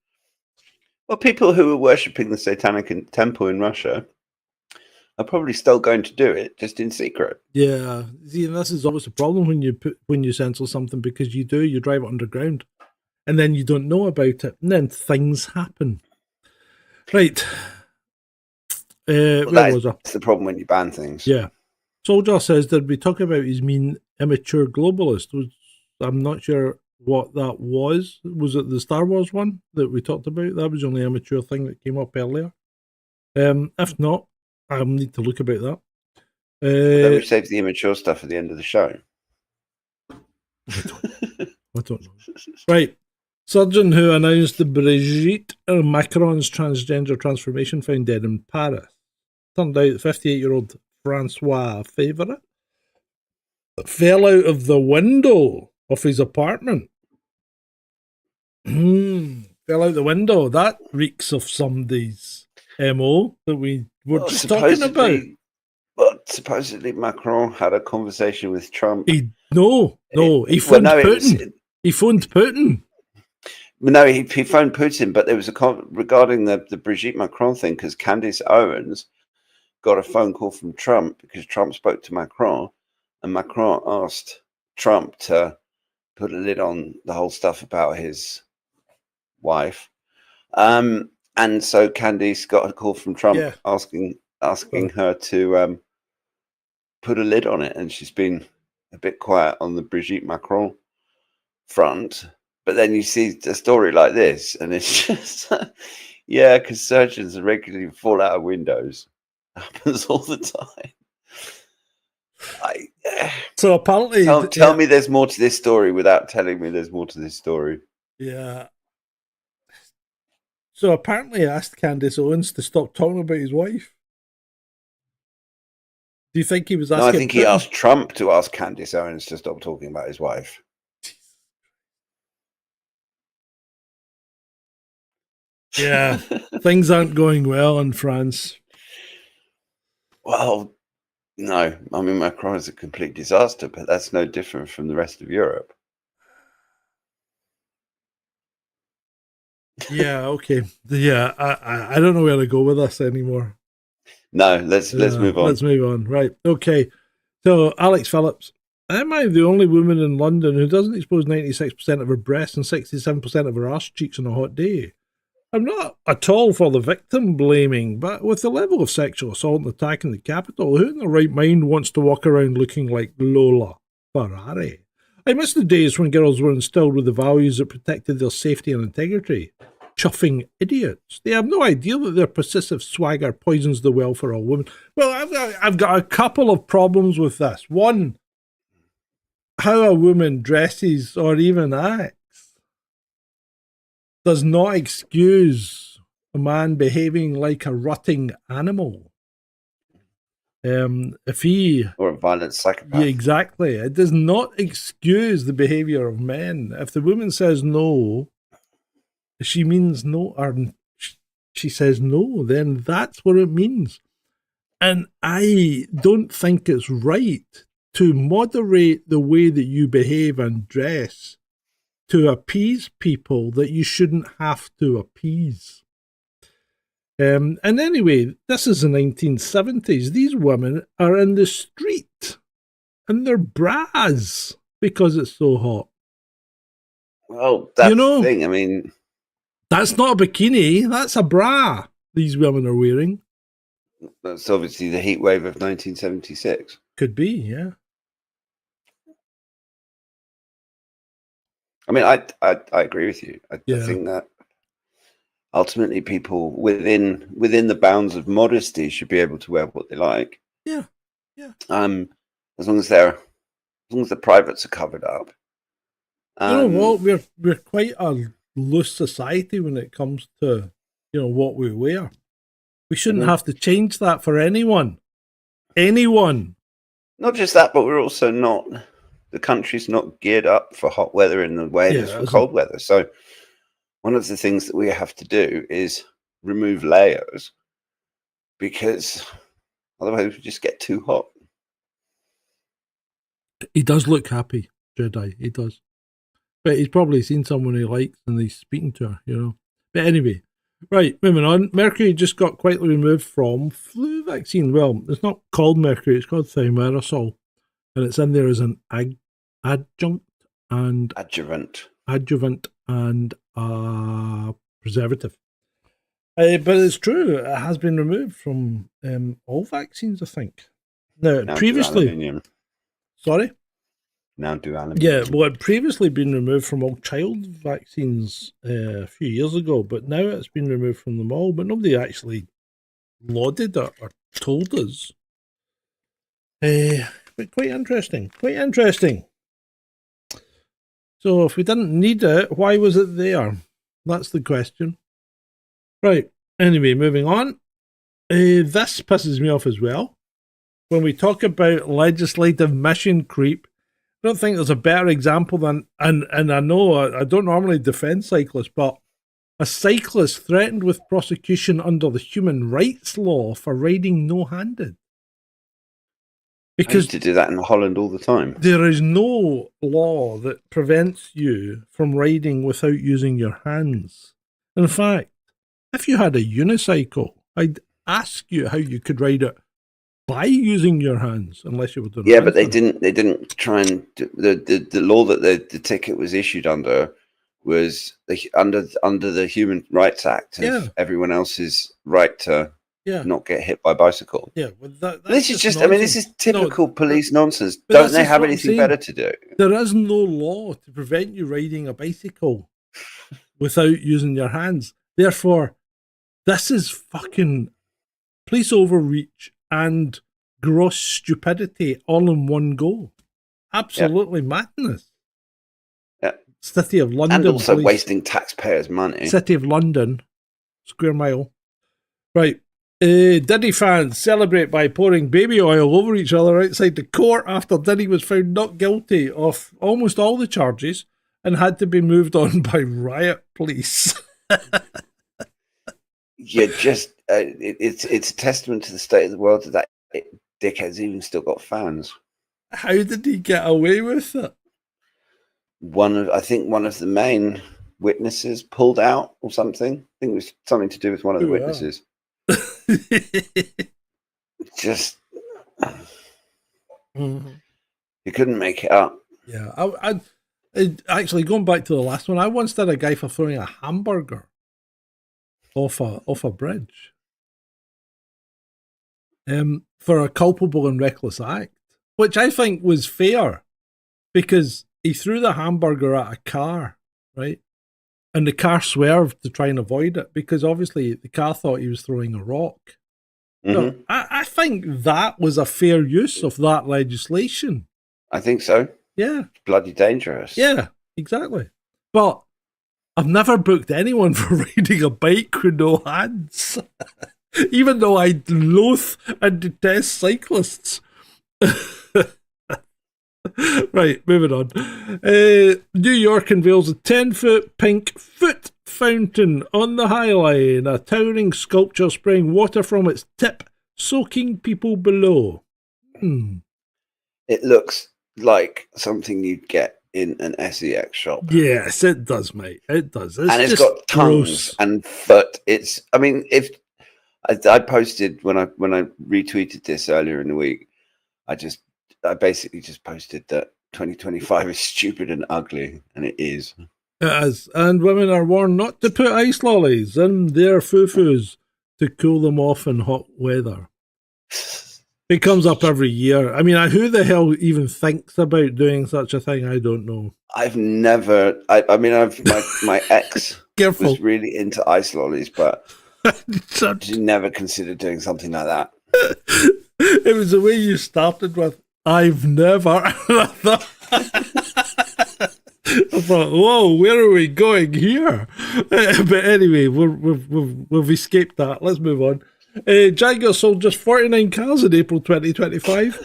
Well, people who are worshipping the Satanic Temple in Russia are probably still going to do it, just in secret. Yeah, see, and this is always a problem when you censor something, because you drive it underground, and then you don't know about it, and then things happen. Right. That's the problem when you ban things. Yeah. Soldier says, did we talk about his mean immature globalist? I'm not sure what that was. Was it the Star Wars one that we talked about? That was the only immature thing that came up earlier. If not, I'll need to look about that. Then we save the immature stuff at the end of the show. I don't know. Right. Surgeon who announced the Brigitte Macron's transgender transformation found dead in Paris. Turned out 58-year-old Francois Favourite fell out of the window of his apartment. Fell out the window. That reeks of somebody's MO that we were just talking about. But supposedly Macron had a conversation with Trump. He phoned Putin. He phoned Putin. No, he phoned Putin, but there was regarding the Brigitte Macron thing, because Candace Owens got a phone call from Trump because Trump spoke to Macron, and Macron asked Trump to put a lid on the whole stuff about his wife. And so Candace got a call from Trump asking her to put a lid on it, and she's been a bit quiet on the Brigitte Macron front. But then you see a story like this, and it's just, yeah, because surgeons regularly fall out of windows. Happens all the time. So apparently, tell me there's more to this story without telling me there's more to this story. Yeah. So apparently, I asked Candace Owens to stop talking about his wife. Do you think he was asking? No, I think he asked Trump to ask Candace Owens to stop talking about his wife. Yeah, things aren't going well in France. Well, no, I mean, Macron is a complete disaster, but that's no different from the rest of Europe. Yeah, okay. Yeah, I don't know where to go with this anymore. No, let's move on. Let's move on. Right, okay. So, Alex Phillips, am I the only woman in London who doesn't expose 96% of her breasts and 67% of her arse cheeks on a hot day? I'm not at all for the victim blaming, but with the level of sexual assault and attack in the capital, who in their right mind wants to walk around looking like Lola Ferrari? I miss the days when girls were instilled with the values that protected their safety and integrity. Chuffing idiots. They have no idea that their possessive swagger poisons the welfare of women. Well, I've got a couple of problems with this. One, how a woman dresses or even acts does not excuse a man behaving like a rutting animal. If he... Or a violent psychopath. Yeah, exactly. It does not excuse the behaviour of men. If the woman says no, she means no, or she says no, then that's what it means. And I don't think it's right to moderate the way that you behave and dress to appease people that you shouldn't have to appease. And anyway, this is the 1970s. These women are in the street in their bras because it's so hot. Well, that's the thing. I mean, that's not a bikini. That's a bra these women are wearing. That's obviously the heat wave of 1976. Could be, yeah. I mean, I agree with you. I think that ultimately people within the bounds of modesty should be able to wear what they like. Yeah, yeah. As long as their privates are covered up. You know what? We're quite a loose society when it comes to what we wear. We shouldn't have to change that for anyone. Anyone. Not just that, but we're also not. The country's not geared up for hot weather in the way it is for cold weather. So one of the things that we have to do is remove layers, because otherwise we just get too hot. He does look happy, Jedi. He does. But he's probably seen someone he likes and he's speaking to her, But anyway, right, moving on. Mercury just got quietly removed from flu vaccine. Well, it's not called mercury, it's called thimerosal. And it's in there as an adjuvant and preservative. But it's true, it has been removed from all vaccines, I think. Now previously... Sorry? Now do aluminium. Yeah, well, it had previously been removed from all child vaccines a few years ago, but now it's been removed from them all, but nobody actually lauded it or told us. But quite interesting. So if we didn't need it, why was it there? That's the question. Right. Anyway, moving on. This pisses me off as well. When we talk about legislative mission creep, I don't think there's a better example than, and I know I don't normally defend cyclists, but a cyclist threatened with prosecution under the human rights law for riding no-handed. Because I used to do that in Holland all the time. There is no law that prevents you from riding without using your hands. In fact, if you had a unicycle, I'd ask you how you could ride it by using your hands, unless you were doing. Yeah, but they didn't try and the law that the ticket was issued under was under the Human Rights Act of everyone else's right to Yeah. not get hit by a bicycle. Yeah, well, This is just, I mean, this is typical police nonsense. but Don't this they is have what I'm anything saying. better to do? There is no law to prevent you riding a bicycle without using your hands. Therefore, this is fucking police overreach and gross stupidity all in one go. Absolutely madness. Yeah. City of London. And also police. wasting taxpayers' money. City of London, square mile. Right. Diddy fans celebrate by pouring baby oil over each other outside the court after Diddy was found not guilty of almost all the charges and had to be moved on by riot police. Yeah, just it's a testament to the state of the world that dickhead's even still got fans. How did he get away with it? I think one of the main witnesses pulled out or something. I think it was something to do with one of the witnesses. Just you couldn't make it up. Yeah, I actually going back to the last one. I once did a guy for throwing a hamburger off a bridge, for a culpable and reckless act, which I think was fair because he threw the hamburger at a car, right? And the car swerved to try and avoid it because obviously the car thought he was throwing a rock. Mm-hmm. So I think that was a fair use of that legislation. I think so. Yeah. It's bloody dangerous. Yeah, exactly. But I've never booked anyone for riding a bike with no hands, even though I loathe and detest cyclists. Right, moving on. New York unveils a 10-foot pink foot fountain on the High Line, a towering sculpture spraying water from its tip, soaking people below. It looks like something you'd get in an SEX shop. Yes, it does, mate. It does. It's got tongues and foot. I mean, if I posted when I retweeted this earlier in the week, I basically just posted that 2025 is stupid and ugly, and it is. It is. And women are warned not to put ice lollies in their foo-foos to cool them off in hot weather. It comes up every year. I mean, who the hell even thinks about doing such a thing? I don't know. I've never. My ex Careful. was really into ice lollies, but she never considered doing something like that. It was the way you started with, I've never. I thought, whoa, where are we going here? But anyway, we've escaped that. Let's move on. Jaguar sold just 49 cars in April 2025.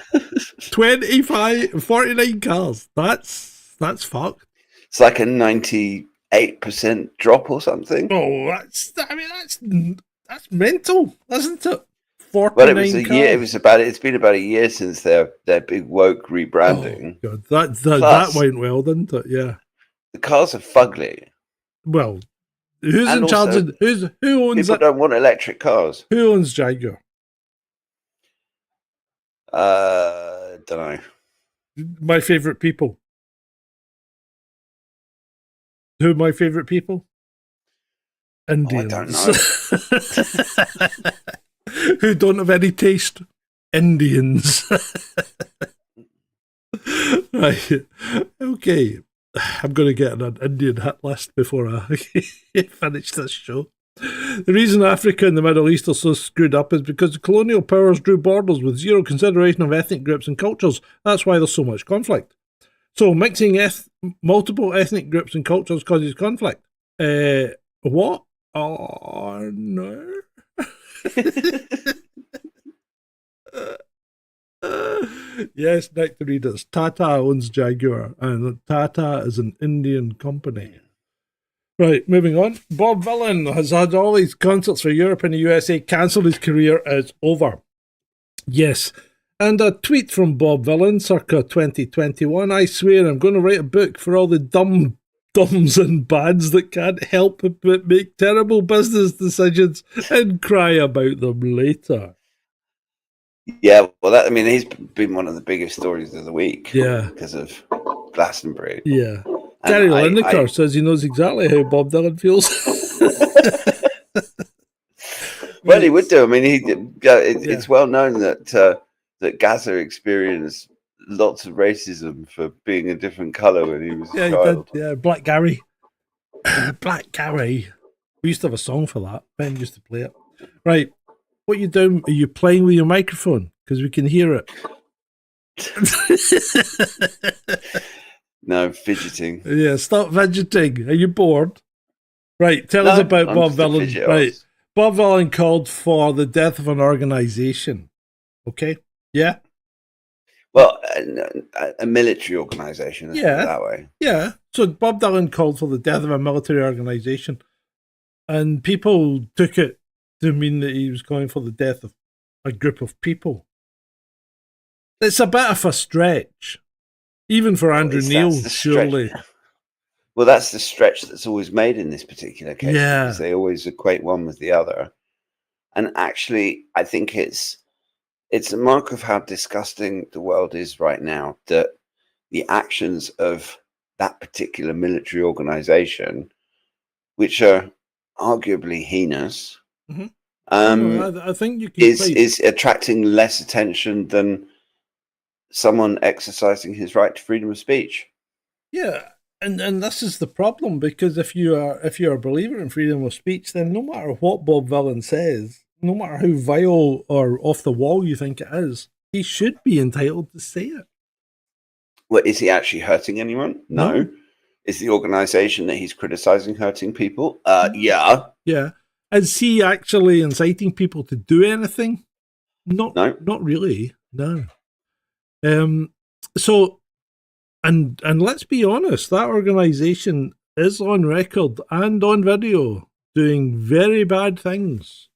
49 cars. That's fucked. It's like a 98% drop or something. Oh, that's mental, isn't it? 49 Well, it was a cars. year. It's been about a year since their big woke rebranding. Oh, God, that went well, didn't it? Yeah. The cars are fugly. Well, who's in charge of who owns people it? don't want electric cars. Who owns Jaguar? Don't know. My favourite people. Who are my favourite people? Indians. I don't know. Who don't have any taste? Indians. Right. Okay. I'm going to get on an Indian hit list before I finish this show. The reason Africa and the Middle East are so screwed up is because the colonial powers drew borders with zero consideration of ethnic groups and cultures. That's why there's so much conflict. So mixing multiple ethnic groups and cultures causes conflict. What? Oh, no. Yes, Nectar readers. Tata owns Jaguar, and Tata is an Indian company. Right, moving on. Bob Vylan has had all his concerts for Europe and the USA cancelled. His career is over. Yes. And a tweet from Bob Vylan, circa 2021. I swear I'm going to write a book for all the dumbs and bads that can't help but make terrible business decisions and cry about them later. Yeah, well, he's been one of the biggest stories of the week. Yeah. Because of Glastonbury. Yeah. Gary Lineker says he knows exactly how Bob Dylan feels. Well, he would do. I mean, it's well known that that Gaza experienced lots of racism for being a different color when he was a child. He did. Yeah, Black Gary. Black Gary. We used to have a song for that. Ben used to play it. Right. What are you doing? Are you playing with your microphone? Because we can hear it. No, fidgeting. Yeah, stop fidgeting. Are you bored? Right, tell us about Bob Vylan. Right. Bob Vylan called for the death of an organization. Okay? Yeah? Well, a military organization, let's put it that way. Yeah. So Bob Dylan called for the death of a military organization, and people took it to mean that he was calling for the death of a group of people. It's a bit of a stretch, even for Andrew Neil, surely. Well, that's the stretch that's always made in this particular case, Yeah. because they always equate one with the other. And actually, I think it's a mark of how disgusting the world is right now that the actions of that particular military organization, which are arguably heinous, I think you can is attracting less attention than someone exercising his right to freedom of speech. Yeah, and this is the problem, because if you're a believer in freedom of speech, then no matter what Bob Vylan says, no matter how vile or off the wall you think it is, he should be entitled to say it. Well, is he actually hurting anyone? No. Is the organization that he's criticizing hurting people? Yeah. Yeah. Is he actually inciting people to do anything? No. Not really. No. So, and let's be honest, that organization is on record and on video doing very bad things.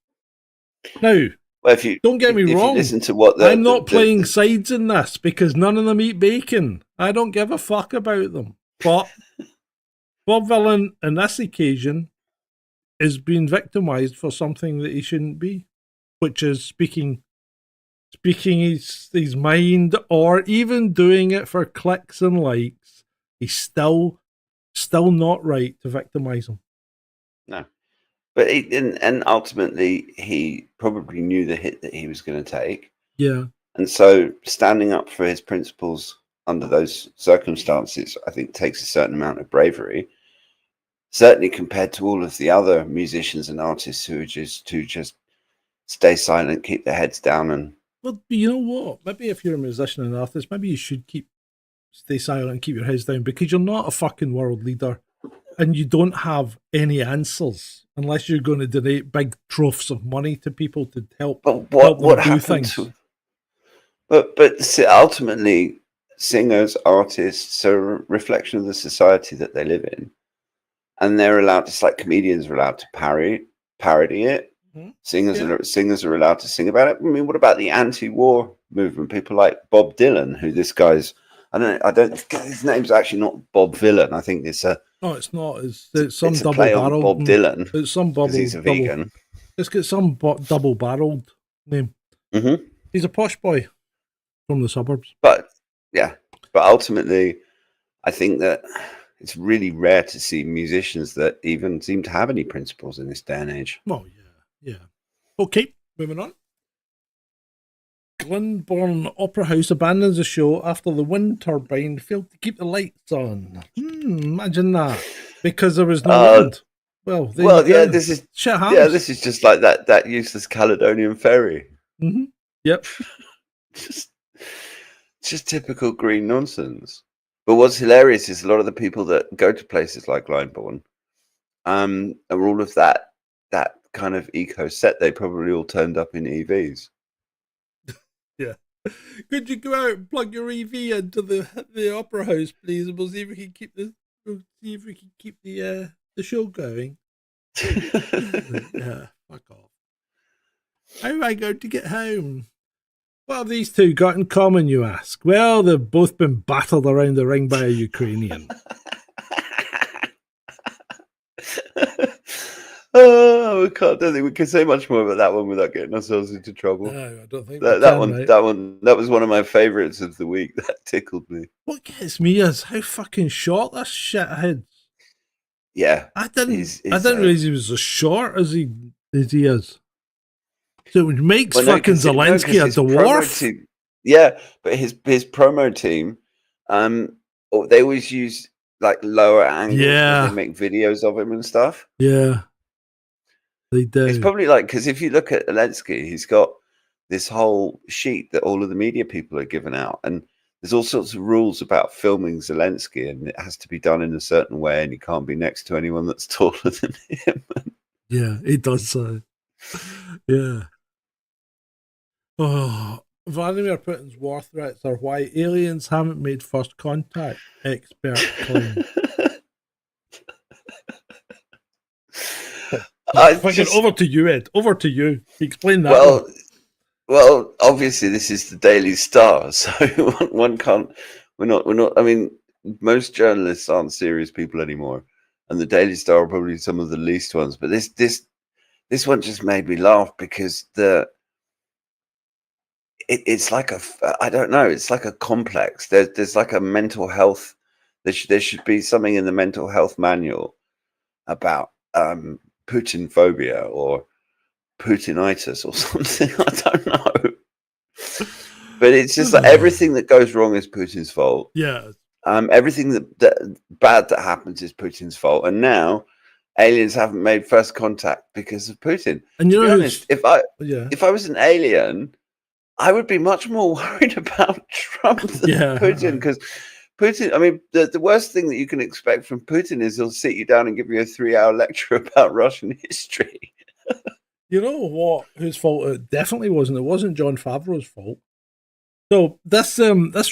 Now, well, don't get me wrong, listen to what I'm not playing sides in this, because none of them eat bacon. I don't give a fuck about them. But Bob Vylan, on this occasion, is being victimized for something that he shouldn't be, which is speaking his mind, or even doing it for clicks and likes. He's still not right to victimize him. No. But and ultimately, he probably knew the hit that he was going to take. Yeah. And so standing up for his principles under those circumstances, I think, takes a certain amount of bravery. Certainly compared to all of the other musicians and artists who just stay silent, keep their heads down. And well, you know what? Maybe if you're a musician and artist, maybe you should stay silent and keep your heads down, because you're not a fucking world leader. And you don't have any answers unless you're going to donate big troughs of money to people to help. But what happens? But ultimately, singers, artists are a reflection of the society that they live in, and they're allowed, just like comedians are allowed to parody it. Mm-hmm. Singers are allowed to sing about it. I mean, what about the anti-war movement? People like Bob Dylan, who this guy's. I don't. His name's actually not Bob Vylan. I think it's a. No, it's not. It's some double barreled Bob Dylan. It's some bubble. He's a vegan. It's got some double barreled name. Mm-hmm. He's a posh boy from the suburbs. But ultimately, I think that it's really rare to see musicians that even seem to have any principles in this day and age. Oh yeah. Okay, moving on. Glenbourne Opera House abandons the show after the wind turbine failed to keep the lights on. Imagine that. Because there was no wind. This is shit happens. Yeah, this is just like that useless Caledonian ferry. Mm-hmm. Yep. just typical green nonsense. But what's hilarious is a lot of the people that go to places like Glenbourne are all of that kind of eco set. They probably all turned up in EVs. Yeah. Could you go out and plug your EV into the opera house, please, and we'll see if we can keep the show going. Yeah, fuck off. How am I going to get home? What have these two got in common, you ask? Well, they've both been battled around the ring by a Ukrainian. I don't think we can say much more about that one without getting ourselves into trouble. No, I don't think that was one of my favourites of the week. That tickled me. What gets me is how fucking short this shithead. Yeah, I didn't realize he was as short as he is. So it makes Well, no, fucking 'cause Zelensky a his promo dwarf. team, yeah, but his promo team, they always use like lower angles when Yeah. they make videos of him and stuff. Yeah, they do. It's probably like, because if you look at Zelensky, he's got this whole sheet that all of the media people are giving out, and there's all sorts of rules about filming Zelensky, and it has to be done in a certain way, and he can't be next to anyone that's taller than him. Yeah, he does. Yeah. Oh, Vladimir Putin's war threats are why aliens haven't made first contact, expert claim. Over to you, Ed. Over to you. Explain that. Well, obviously this is the Daily Star, so one can't. We're not. I mean, most journalists aren't serious people anymore, and the Daily Star are probably some of the least ones. But this one just made me laugh because it's like I don't know. It's like a complex. There's like a mental health. There should be something in the mental health manual about Putin phobia or Putinitis or something. I don't know. But it's just like everything that goes wrong is Putin's fault. Yeah. Everything that bad that happens is Putin's fault. And now aliens haven't made first contact because of Putin. And to be honest, if I was an alien, I would be much more worried about Trump than Putin, because Putin, I mean, the worst thing that you can expect from Putin is he'll sit you down and give you a 3-hour lecture about Russian history. You know what? Whose fault it definitely wasn't? It wasn't John Favreau's fault. So this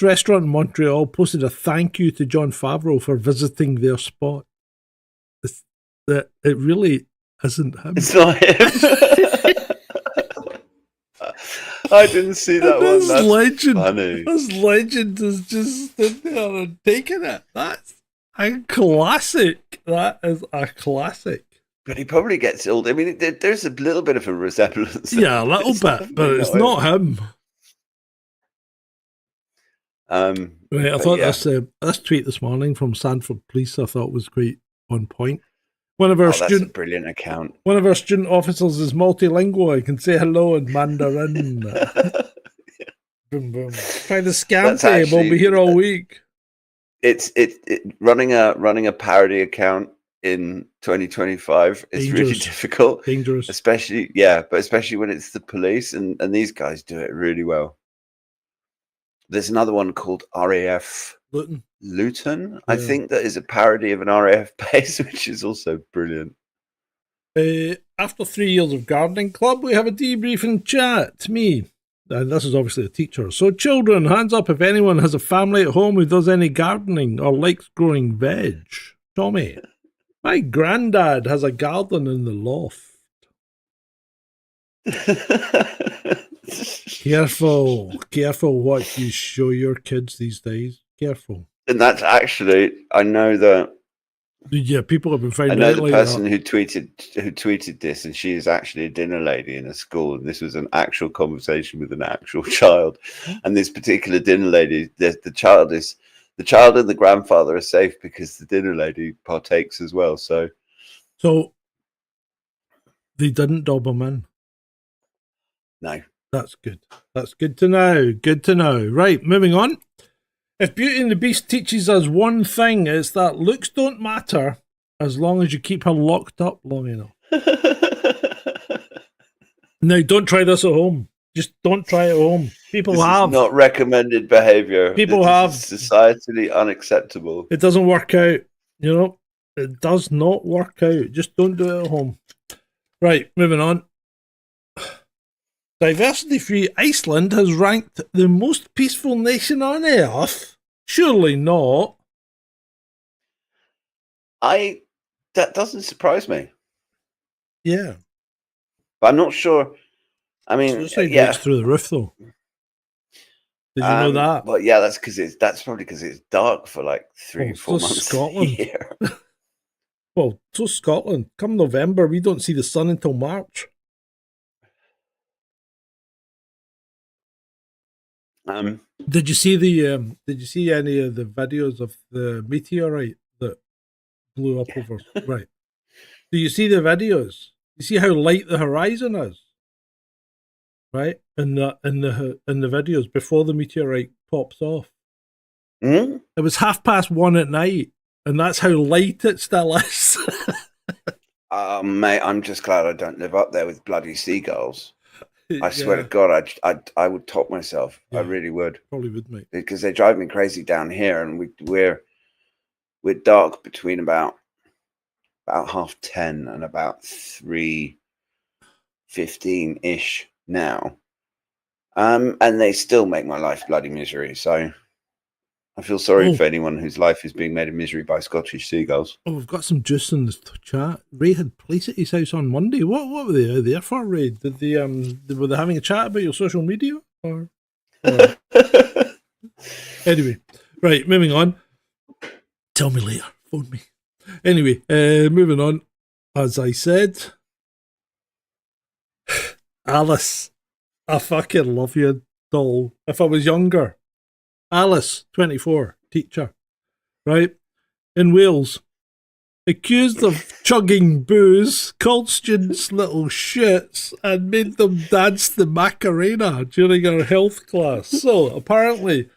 restaurant in Montreal posted a thank you to John Favreau for visiting their spot. It really isn't him. It's not him. I didn't see that one. That's legend. Funny. This legend is just stood there and taking it. That's a classic. That is a classic. But he probably gets old. I mean, there's a little bit of a resemblance. Yeah, a little bit, but it's not him. Right, I thought this tweet this morning from Sanford Police I thought was quite on point. That's a brilliant account. One of our student officers is multilingual. He can say hello in Mandarin. Boom, boom. Try the scam tape. We'll be here all week. It's running a parody account in 2025 is really difficult. Dangerous. Especially when it's the police, and these guys do it really well. There's another one called RAF Luton. Yeah. I think that is a parody of an RAF base, which is also brilliant. After 3 years of gardening club, we have a debriefing chat. Me, and this is obviously a teacher. So children, hands up if anyone has a family at home who does any gardening or likes growing veg. Tommy, my granddad has a garden in the loft. Careful what you show your kids these days. Careful. And that's actually, I know that. Yeah, people have been finding. I know the person who tweeted this, and she is actually a dinner lady in a school, and this was an actual conversation with an actual child. And this particular dinner lady, the child and the grandfather are safe because the dinner lady partakes as well. So they didn't dob him in. No. That's good. That's good to know. Good to know. Right, moving on. If Beauty and the Beast teaches us one thing, it's that looks don't matter as long as you keep her locked up long enough. Now, don't try this at home. Just don't try it at home. This is not recommended behavior. People have. Societally unacceptable. It doesn't work out. You know, it does not work out. Just don't do it at home. Right, moving on. Diversity-free Iceland has ranked the most peaceful nation on earth. Surely not. That doesn't surprise me. Yeah. But I'm not sure. I mean, it's through the roof, though. Did you know that? Well, yeah, that's probably because it's dark for like 3 or 4 months. Scotland. A year. Well, so Scotland. Come November, we don't see the sun until March. Did you see any of the videos of the meteorite that blew up over? Right. Do you see the videos? You see how light the horizon is? right? In the videos before the meteorite pops off. Hmm? It was 1:30 at night, and that's how light it still is. Mate, I'm just glad I don't live up there with bloody seagulls. I swear to Yeah, God, I would top myself. I Yeah. really would, probably would, mate. because they drive me crazy down here, and we're dark between about 10:30 and about 3:15 ish now. And they still make my life bloody misery. So I feel sorry for anyone whose life is being made a misery by Scottish seagulls. Oh, we've got some juice in the chat. Ray had police at his house on Monday. What were they there for, Ray? Did they were they having a chat about your social media? Or... Anyway, right, moving on. Tell me later. Phone me. Anyway, moving on. As I said, Alice, I fucking love you, doll. If I was younger, Alice, 24, teacher, right? In Wales, accused of chugging booze, called students little shits, and made them dance the Macarena during her health class. So, apparently,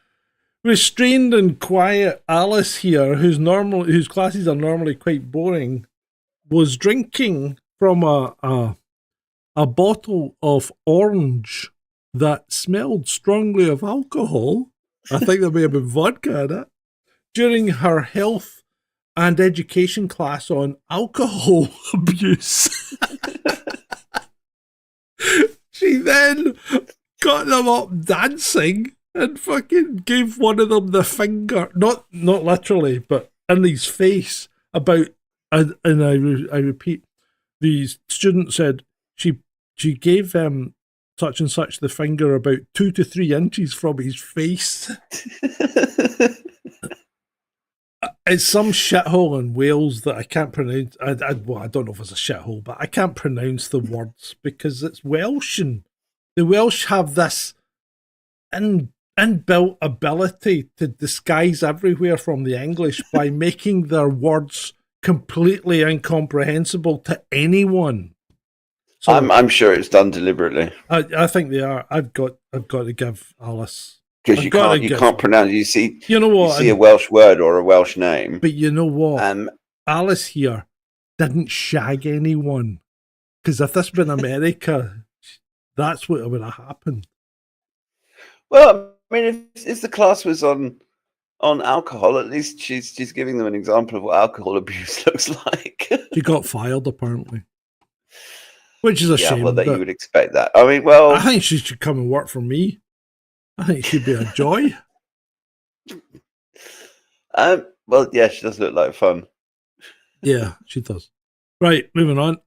restrained and quiet Alice here, whose classes are normally quite boring, was drinking from a bottle of orange that smelled strongly of alcohol. I think there may have been vodka in it. During her health and education class on alcohol abuse. She then got them up dancing and fucking gave one of them the finger, not literally, but in his face. And I repeat, the student said she gave such and such the finger about 2 to 3 inches from his face. It's some shithole in Wales that I can't pronounce. Well, I don't know if it's a shithole, but I can't pronounce the words because it's Welsh, and the Welsh have this inbuilt ability to disguise everywhere from the English by making their words completely incomprehensible to anyone. So I'm sure it's done deliberately. I think they are. I've got to give Alice. Because you can't pronounce. You see a Welsh word or a Welsh name. But you know what? Alice here didn't shag anyone. Because if this had been America, that's what would have happened. Well, I mean, if the class was on alcohol, at least she's giving them an example of what alcohol abuse looks like. She got fired, apparently. Which is a shame. Well, that you would expect that. I mean, well, I think she should come and work for me. I think she'd be a joy. Well, yeah, she does look like fun. Yeah, she does. Right, moving on.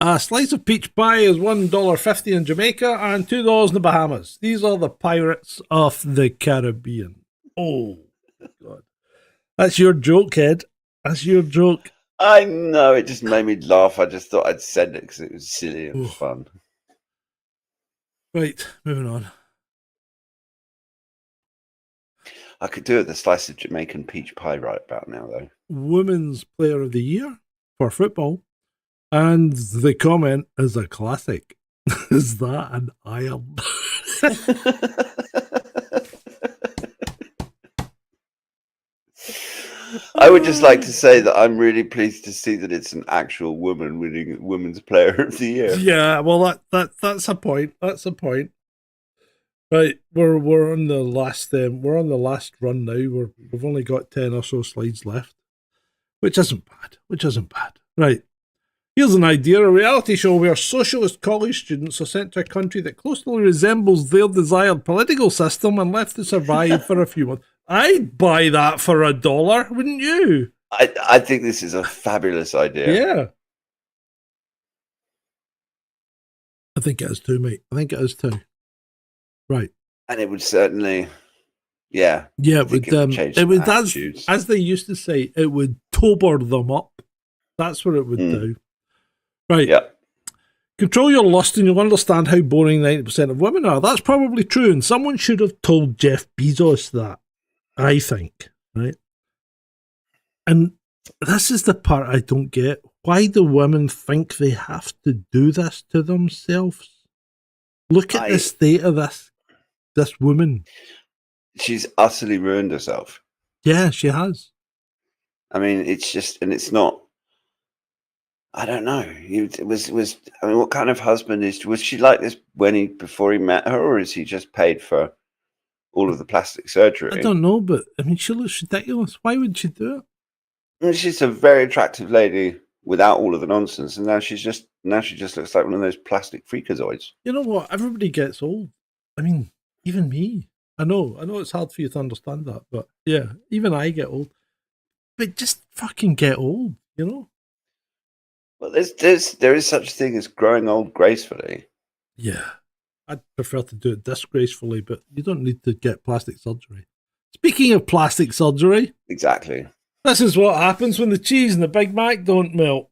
A slice of peach pie is $1.50 in Jamaica and $2 in the Bahamas. These are the pirates of the Caribbean. Oh, God. That's your joke, Ed. That's your joke. I know, it just made me laugh. I just thought I'd send it because it was silly and fun. Right, moving on. I could do it with a slice of Jamaican peach pie right about now, though. Women's Player of the Year for football. And the comment is a classic. Is that an iron? I would just like to say that I'm really pleased to see that it's an actual woman winning Women's Player of the Year. Yeah, well, that's a point. That's a point. Right, we're on the last run now. We've only got 10 or so slides left, which isn't bad. Right, here's an idea: a reality show where socialist college students are sent to a country that closely resembles their desired political system and left to survive for a few months. I'd buy that for $1, wouldn't you? I think this is a fabulous idea. Yeah, I think it is too, mate. I think it is too. Right. And it would certainly, yeah. Yeah, it would as they used to say, it would tober them up. That's what it would do. Right. Yeah. Control your lust and you'll understand how boring 90% of women are. That's probably true, and someone should have told Jeff Bezos that, I think. Right? And this is the part I don't get. Why do women think they have to do this to themselves? Look at the state of this woman. She's utterly ruined herself. Yeah, she has. I mean, it's just, and it's not. I don't know. It was. I mean, what kind of husband was she like this before he met her, or is he just paid for all of the plastic surgery? I don't know, but I mean, she looks ridiculous. Why would she do it? And she's a very attractive lady without all of the nonsense, and now she just looks like one of those plastic freakazoids. You know what? Everybody gets old. I mean, even me. I know it's hard for you to understand that, but yeah, even I get old. But just fucking get old, you know? Well, there is such a thing as growing old gracefully. Yeah. I'd prefer to do it disgracefully, but you don't need to get plastic surgery. Speaking of plastic surgery. Exactly. This is what happens when the cheese and the Big Mac don't melt.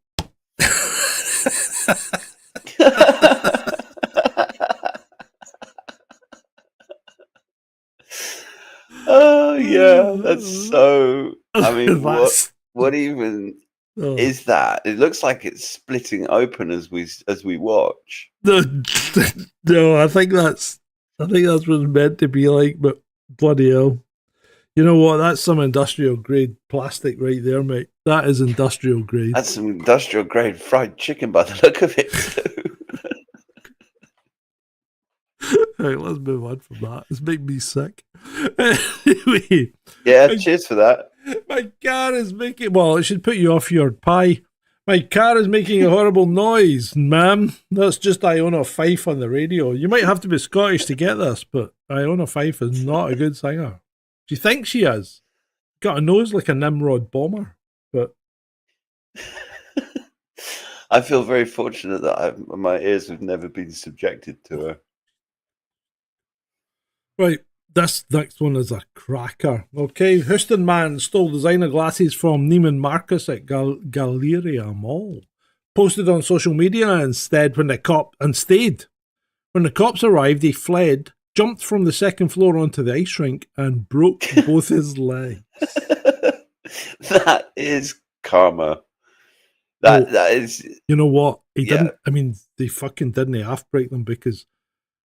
Oh yeah, that's so. I mean, what even is that? It looks like it's splitting open as we watch. No, I think that's what it's meant to be like. But bloody hell, you know what? That's some industrial grade plastic right there, mate. That is industrial grade. That's some industrial grade fried chicken by the look of it too. Right, let's move on from that. It's making me sick. Anyway, yeah, cheers for that. My car is making... Well, it should put you off your pie. My car is making a horrible noise, ma'am. That's just Iona Fife on the radio. You might have to be Scottish to get this, but Iona Fife is not a good singer. She thinks she is. Got a nose like a Nimrod bomber, but... I feel very fortunate that my ears have never been subjected to her. Right, this next one is a cracker. Okay, Houston man stole designer glasses from Neiman Marcus at Galleria Mall. Posted on social media instead when the cops arrived, he fled, jumped from the second floor onto the ice rink, and broke both his legs. That is karma. That is. You know what? He didn't. I mean, they fucking didn't half break them because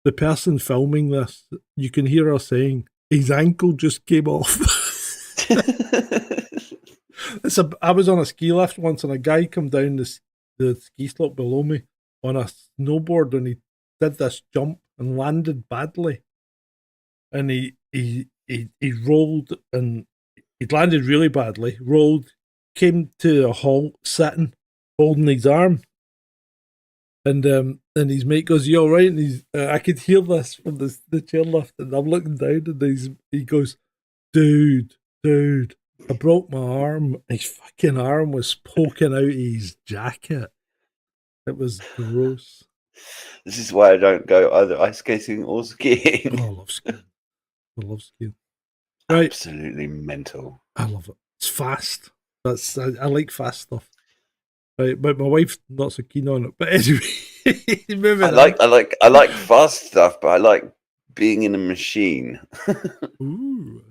the person filming this, you can hear her saying, his ankle just came off. I was on a ski lift once and a guy come down the ski slope below me on a snowboard and he did this jump and landed badly. And he rolled and he'd landed really badly, rolled, came to a halt, sitting, holding his arm. And his mate goes, "You all right?" And I could hear this from the chairlift, and I'm looking down, and he goes, "Dude, I broke my arm." His fucking arm was poking out of his jacket. It was gross. This is why I don't go either ice skating or skiing. Oh, I love skiing. Right. Absolutely mental. I love it. It's fast. I like fast stuff. Right, but my wife's not so keen on it. But anyway, I like fast stuff, but I like being in a machine. Ooh.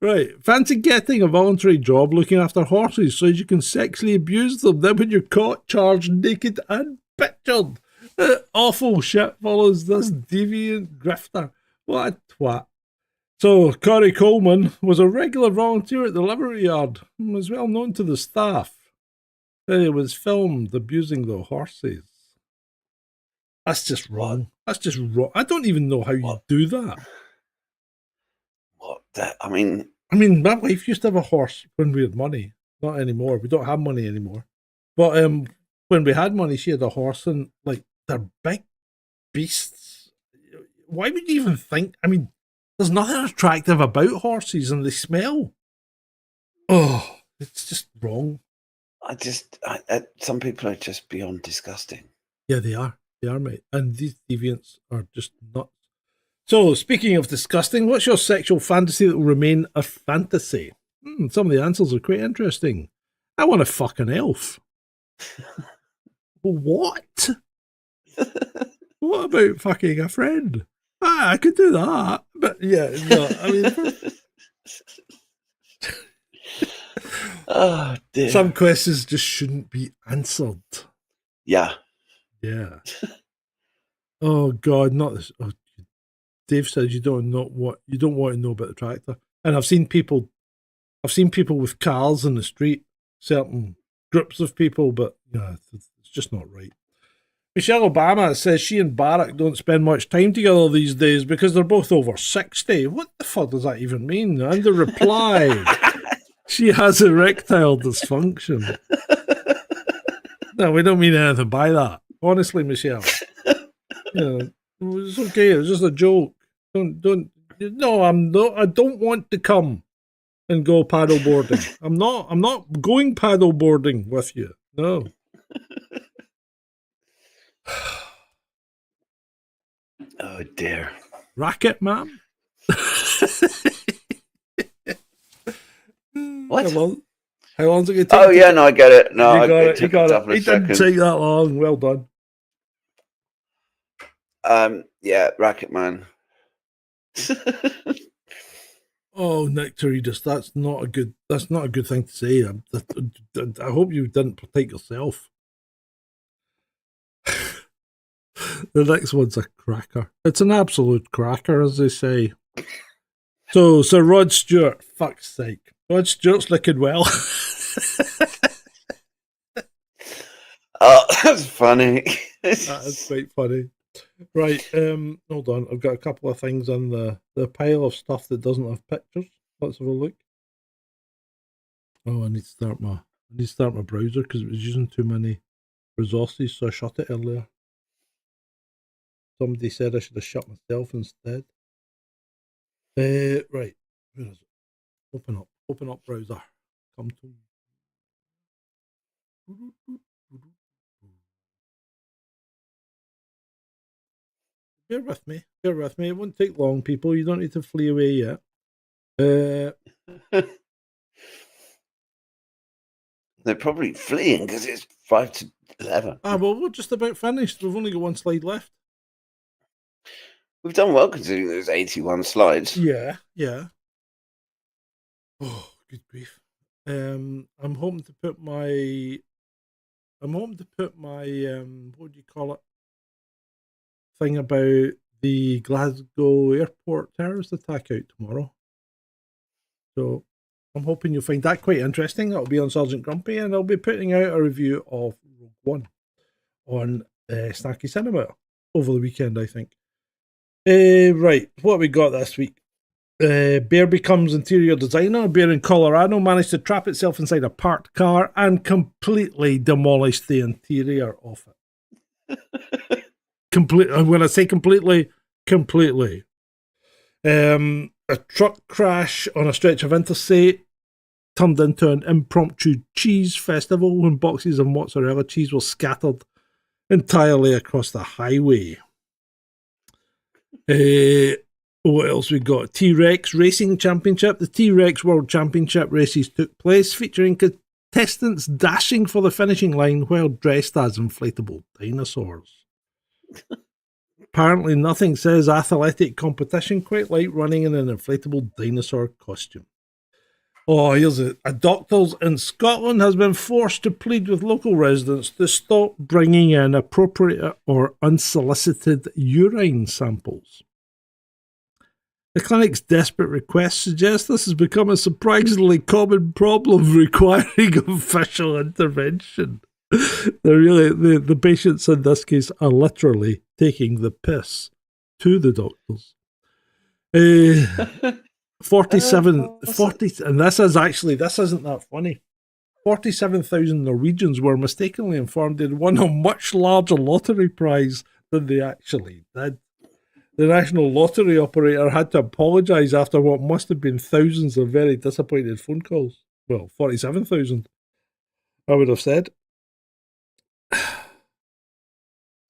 Right. Fancy getting a voluntary job looking after horses so you can sexually abuse them. Then when you're caught, charged, naked, and pictured. Awful shit follows this deviant grifter. What a twat. So, Corey Coleman was a regular volunteer at the Livery Yard and was well known to the staff. He was filmed abusing the horses. That's just wrong. That's just wrong. I don't even know how you do that. What? I mean, my wife used to have a horse when we had money. Not anymore. We don't have money anymore. But when we had money, she had a horse, and like they're big beasts. Why would you even think? I mean, there's nothing attractive about horses, and they smell. Oh, it's just wrong. Some people are just beyond disgusting. Yeah, they are. They are, mate. And these deviants are just nuts. So, speaking of disgusting, what's your sexual fantasy that will remain a fantasy? Some of the answers are quite interesting. I want to fuck an elf. What? What about fucking a friend? I could do that. But yeah, no, I mean... Oh, dear. Some questions just shouldn't be answered. Yeah. Yeah. Oh God, not this. Oh, Dave says you don't want to know about the tractor. And I've seen people with cars in the street, certain groups of people, but it's just not right. Michelle Obama says she and Barack don't spend much time together these days because they're both over 60. What the fuck does that even mean? And the reply, she has erectile dysfunction. No, we don't mean anything by that. Honestly, Michelle. It's okay. It's just a joke. Don't. No, I don't want to come and go paddle boarding. I'm not going paddle boarding with you. No. Oh dear. Racket man. What? How long's it going to take? Oh yeah, no, I get it. No, you got it it. took a couple of It didn't seconds. take that long. Well done. Yeah, Racket Man. Oh, Nectaridus, that's not a good thing to say. I hope you didn't partake yourself. The next one's a cracker. It's an absolute cracker, as they say. So Rod Stewart, fuck's sake. Rod Stewart's looking well. Oh, that's funny. That is quite funny. Right, hold on. I've got a couple of things on the pile of stuff that doesn't have pictures. Let's have a look. Oh, I need to start my browser because it was using too many resources, so I shut it earlier. Somebody said I should have shut myself instead. Right, where is it? Open up browser. Come to me. Bear with me. It won't take long, people. You don't need to flee away yet. They're probably fleeing because it's 5 to 11. Well, we're just about finished. We've only got one slide left. We've done well considering there's 81 slides. Yeah. Oh, good grief. I'm hoping to put my what do you call it? Thing about the Glasgow airport terrorist attack out tomorrow. So I'm hoping you'll find that quite interesting. That'll be on Sergeant Grumpy, and I'll be putting out a review of Rogue One on Snacky Cinema over the weekend, I think. Right, what we got this week? Bear becomes interior designer. A bear in Colorado managed to trap itself inside a parked car and completely demolished the interior of it. When I say completely. A truck crash on a stretch of interstate turned into an impromptu cheese festival when boxes of mozzarella cheese were scattered entirely across the highway. What else we got? T-Rex Racing Championship. The T-Rex World Championship races took place, featuring contestants dashing for the finishing line while dressed as inflatable dinosaurs. Apparently nothing says athletic competition quite like running in an inflatable dinosaur costume. Oh, here's it. A doctor in Scotland has been forced to plead with local residents to stop bringing in appropriate or unsolicited urine samples. The clinic's desperate request suggests this has become a surprisingly common problem requiring official intervention. The patients in this case are literally taking the piss to the doctors. 40, and this isn't that funny. 47,000 Norwegians were mistakenly informed they'd won a much larger lottery prize than they actually did. The national lottery operator had to apologise after what must have been thousands of very disappointed phone calls. Well, 47,000, I would have said.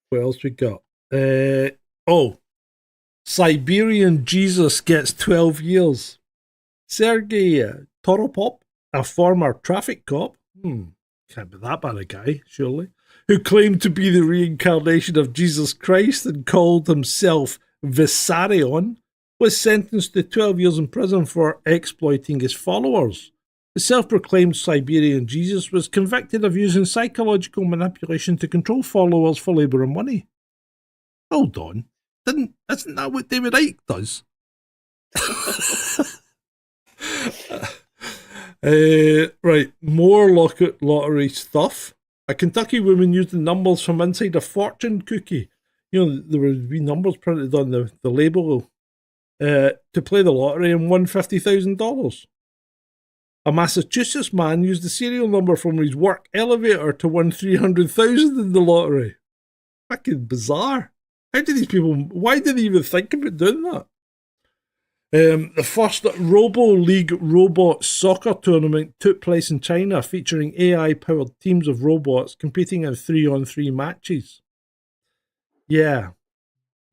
What else we got? Siberian Jesus gets 12 years. Sergei Toropop, a former traffic cop, can't be that bad a guy, surely, who claimed to be the reincarnation of Jesus Christ and called himself Vissarion, was sentenced to 12 years in prison for exploiting his followers. The self-proclaimed Siberian Jesus was convicted of using psychological manipulation to control followers for labour and money. Hold on. Isn't that what David Icke does? Right, more lottery stuff. A Kentucky woman used the numbers from inside a fortune cookie. You know, there would be numbers printed on the label to play the lottery and won $50,000. A Massachusetts man used the serial number from his work elevator to win $300,000 in the lottery. Fucking bizarre. Why did they even think about doing that? The first Robo League robot soccer tournament took place in China, featuring AI-powered teams of robots competing in 3-on-3 matches. Yeah,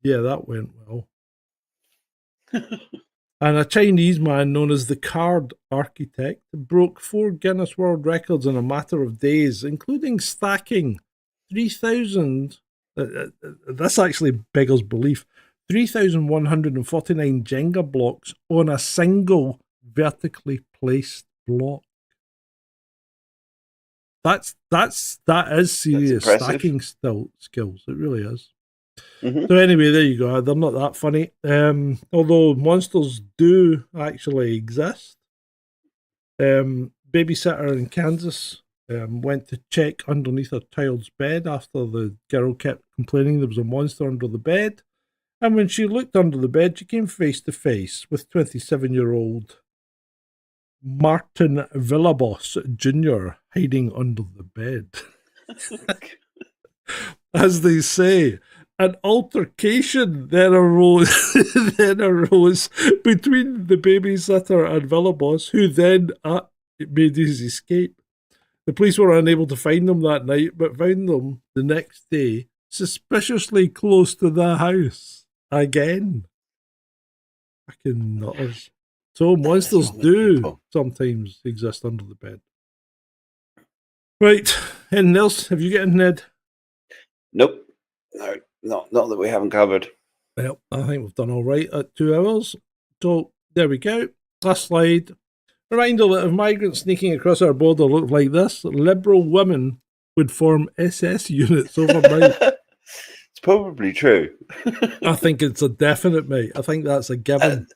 that went well. And a Chinese man known as the Card Architect broke 4 Guinness World Records in a matter of days, including stacking 3,000... this actually beggars belief. 3,149 Jenga blocks on a single vertically placed block. That is serious stacking skills. It really is. Mm-hmm. So anyway, there you go. They're not that funny. Although monsters do actually exist. Babysitter in Kansas went to check underneath her child's bed after the girl kept complaining there was a monster under the bed. And when she looked under the bed, she came face to face with 27-year-old Martin Villabos Jr. hiding under the bed. As they say, an altercation then arose between the babysitter and Villabos, who then made his escape. The police were unable to find them that night, but found them the next day, suspiciously close to the house. Again. Fucking nutters. So monsters do sometimes exist under the bed. Right. Anything else? Have you got anything, Ned? Nope. No, not that we haven't covered. Well, I think we've done all right at 2 hours. So there we go. Last slide. Reminder that if migrants sneaking across our border looked like this, liberal women would form SS units overnight. It's probably true. I think it's a definite, mate. I think that's a given.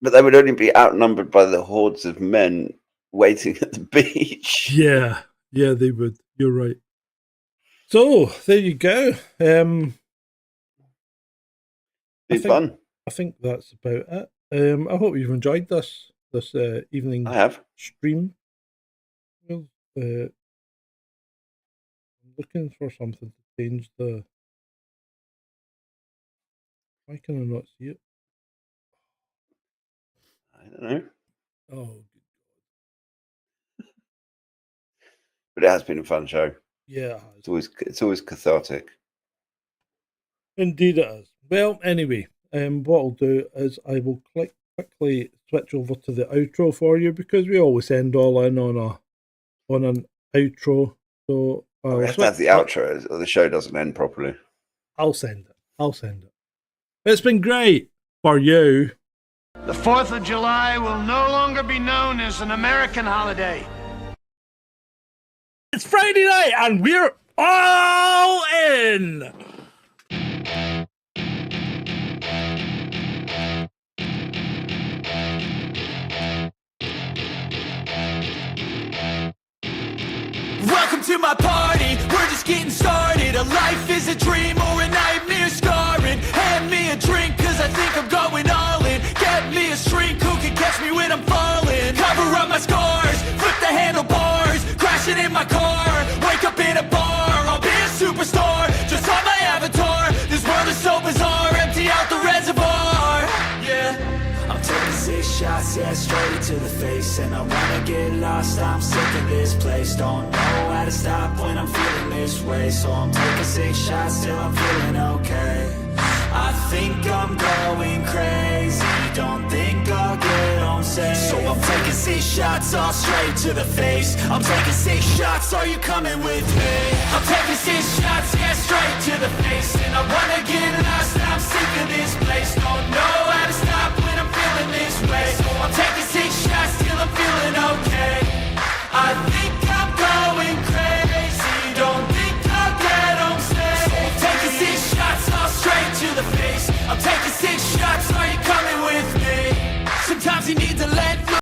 But they would only be outnumbered by the hordes of men waiting at the beach. Yeah, they would. You're right. So, there you go. Fun. I think that's about it. I hope you've enjoyed this evening stream. Well, I'm looking for something to change the... Why can I not see it? I don't know. Oh, good God. But it has been a fun show. Yeah, it's always cathartic. Indeed it is. Well, anyway, what I'll do is I will quickly switch over to the outro for you, because we always end all in on an outro. So we have to have the outro, or the show doesn't end properly. I'll send it. It's been great for you. The 4th of July will no longer be known as an American holiday. It's Friday night and we're all in. Welcome to my party, we're just getting started. A life is a dream or a nightmare scarring. Hand me a drink cause I think I'm going all in. Get me a shrink who can catch me when I'm falling. Cover up my scars, flip the handlebars. Crashing in my car, wake up in a bar. I'll be a superstar, just on my avatar. This world is so bizarre, empty out the reservoir. Yeah, I'm taking 6 shots, yeah, straight to the face. And I wanna get lost, I'm sick of this place. Don't know how to stop when I'm feeling this way. So I'm taking 6 shots till I'm feeling okay. I think I'm going crazy, don't think I'll get home safe. So I'm taking 6 shots all straight to the face. I'm taking 6 shots, are you coming with me? I'm taking 6 shots, yeah, straight to the face. And I wanna get lost, I'm sick of this place. Don't know how to stop when I'm feeling this way. So I'm taking 6 shots till I'm feeling okay.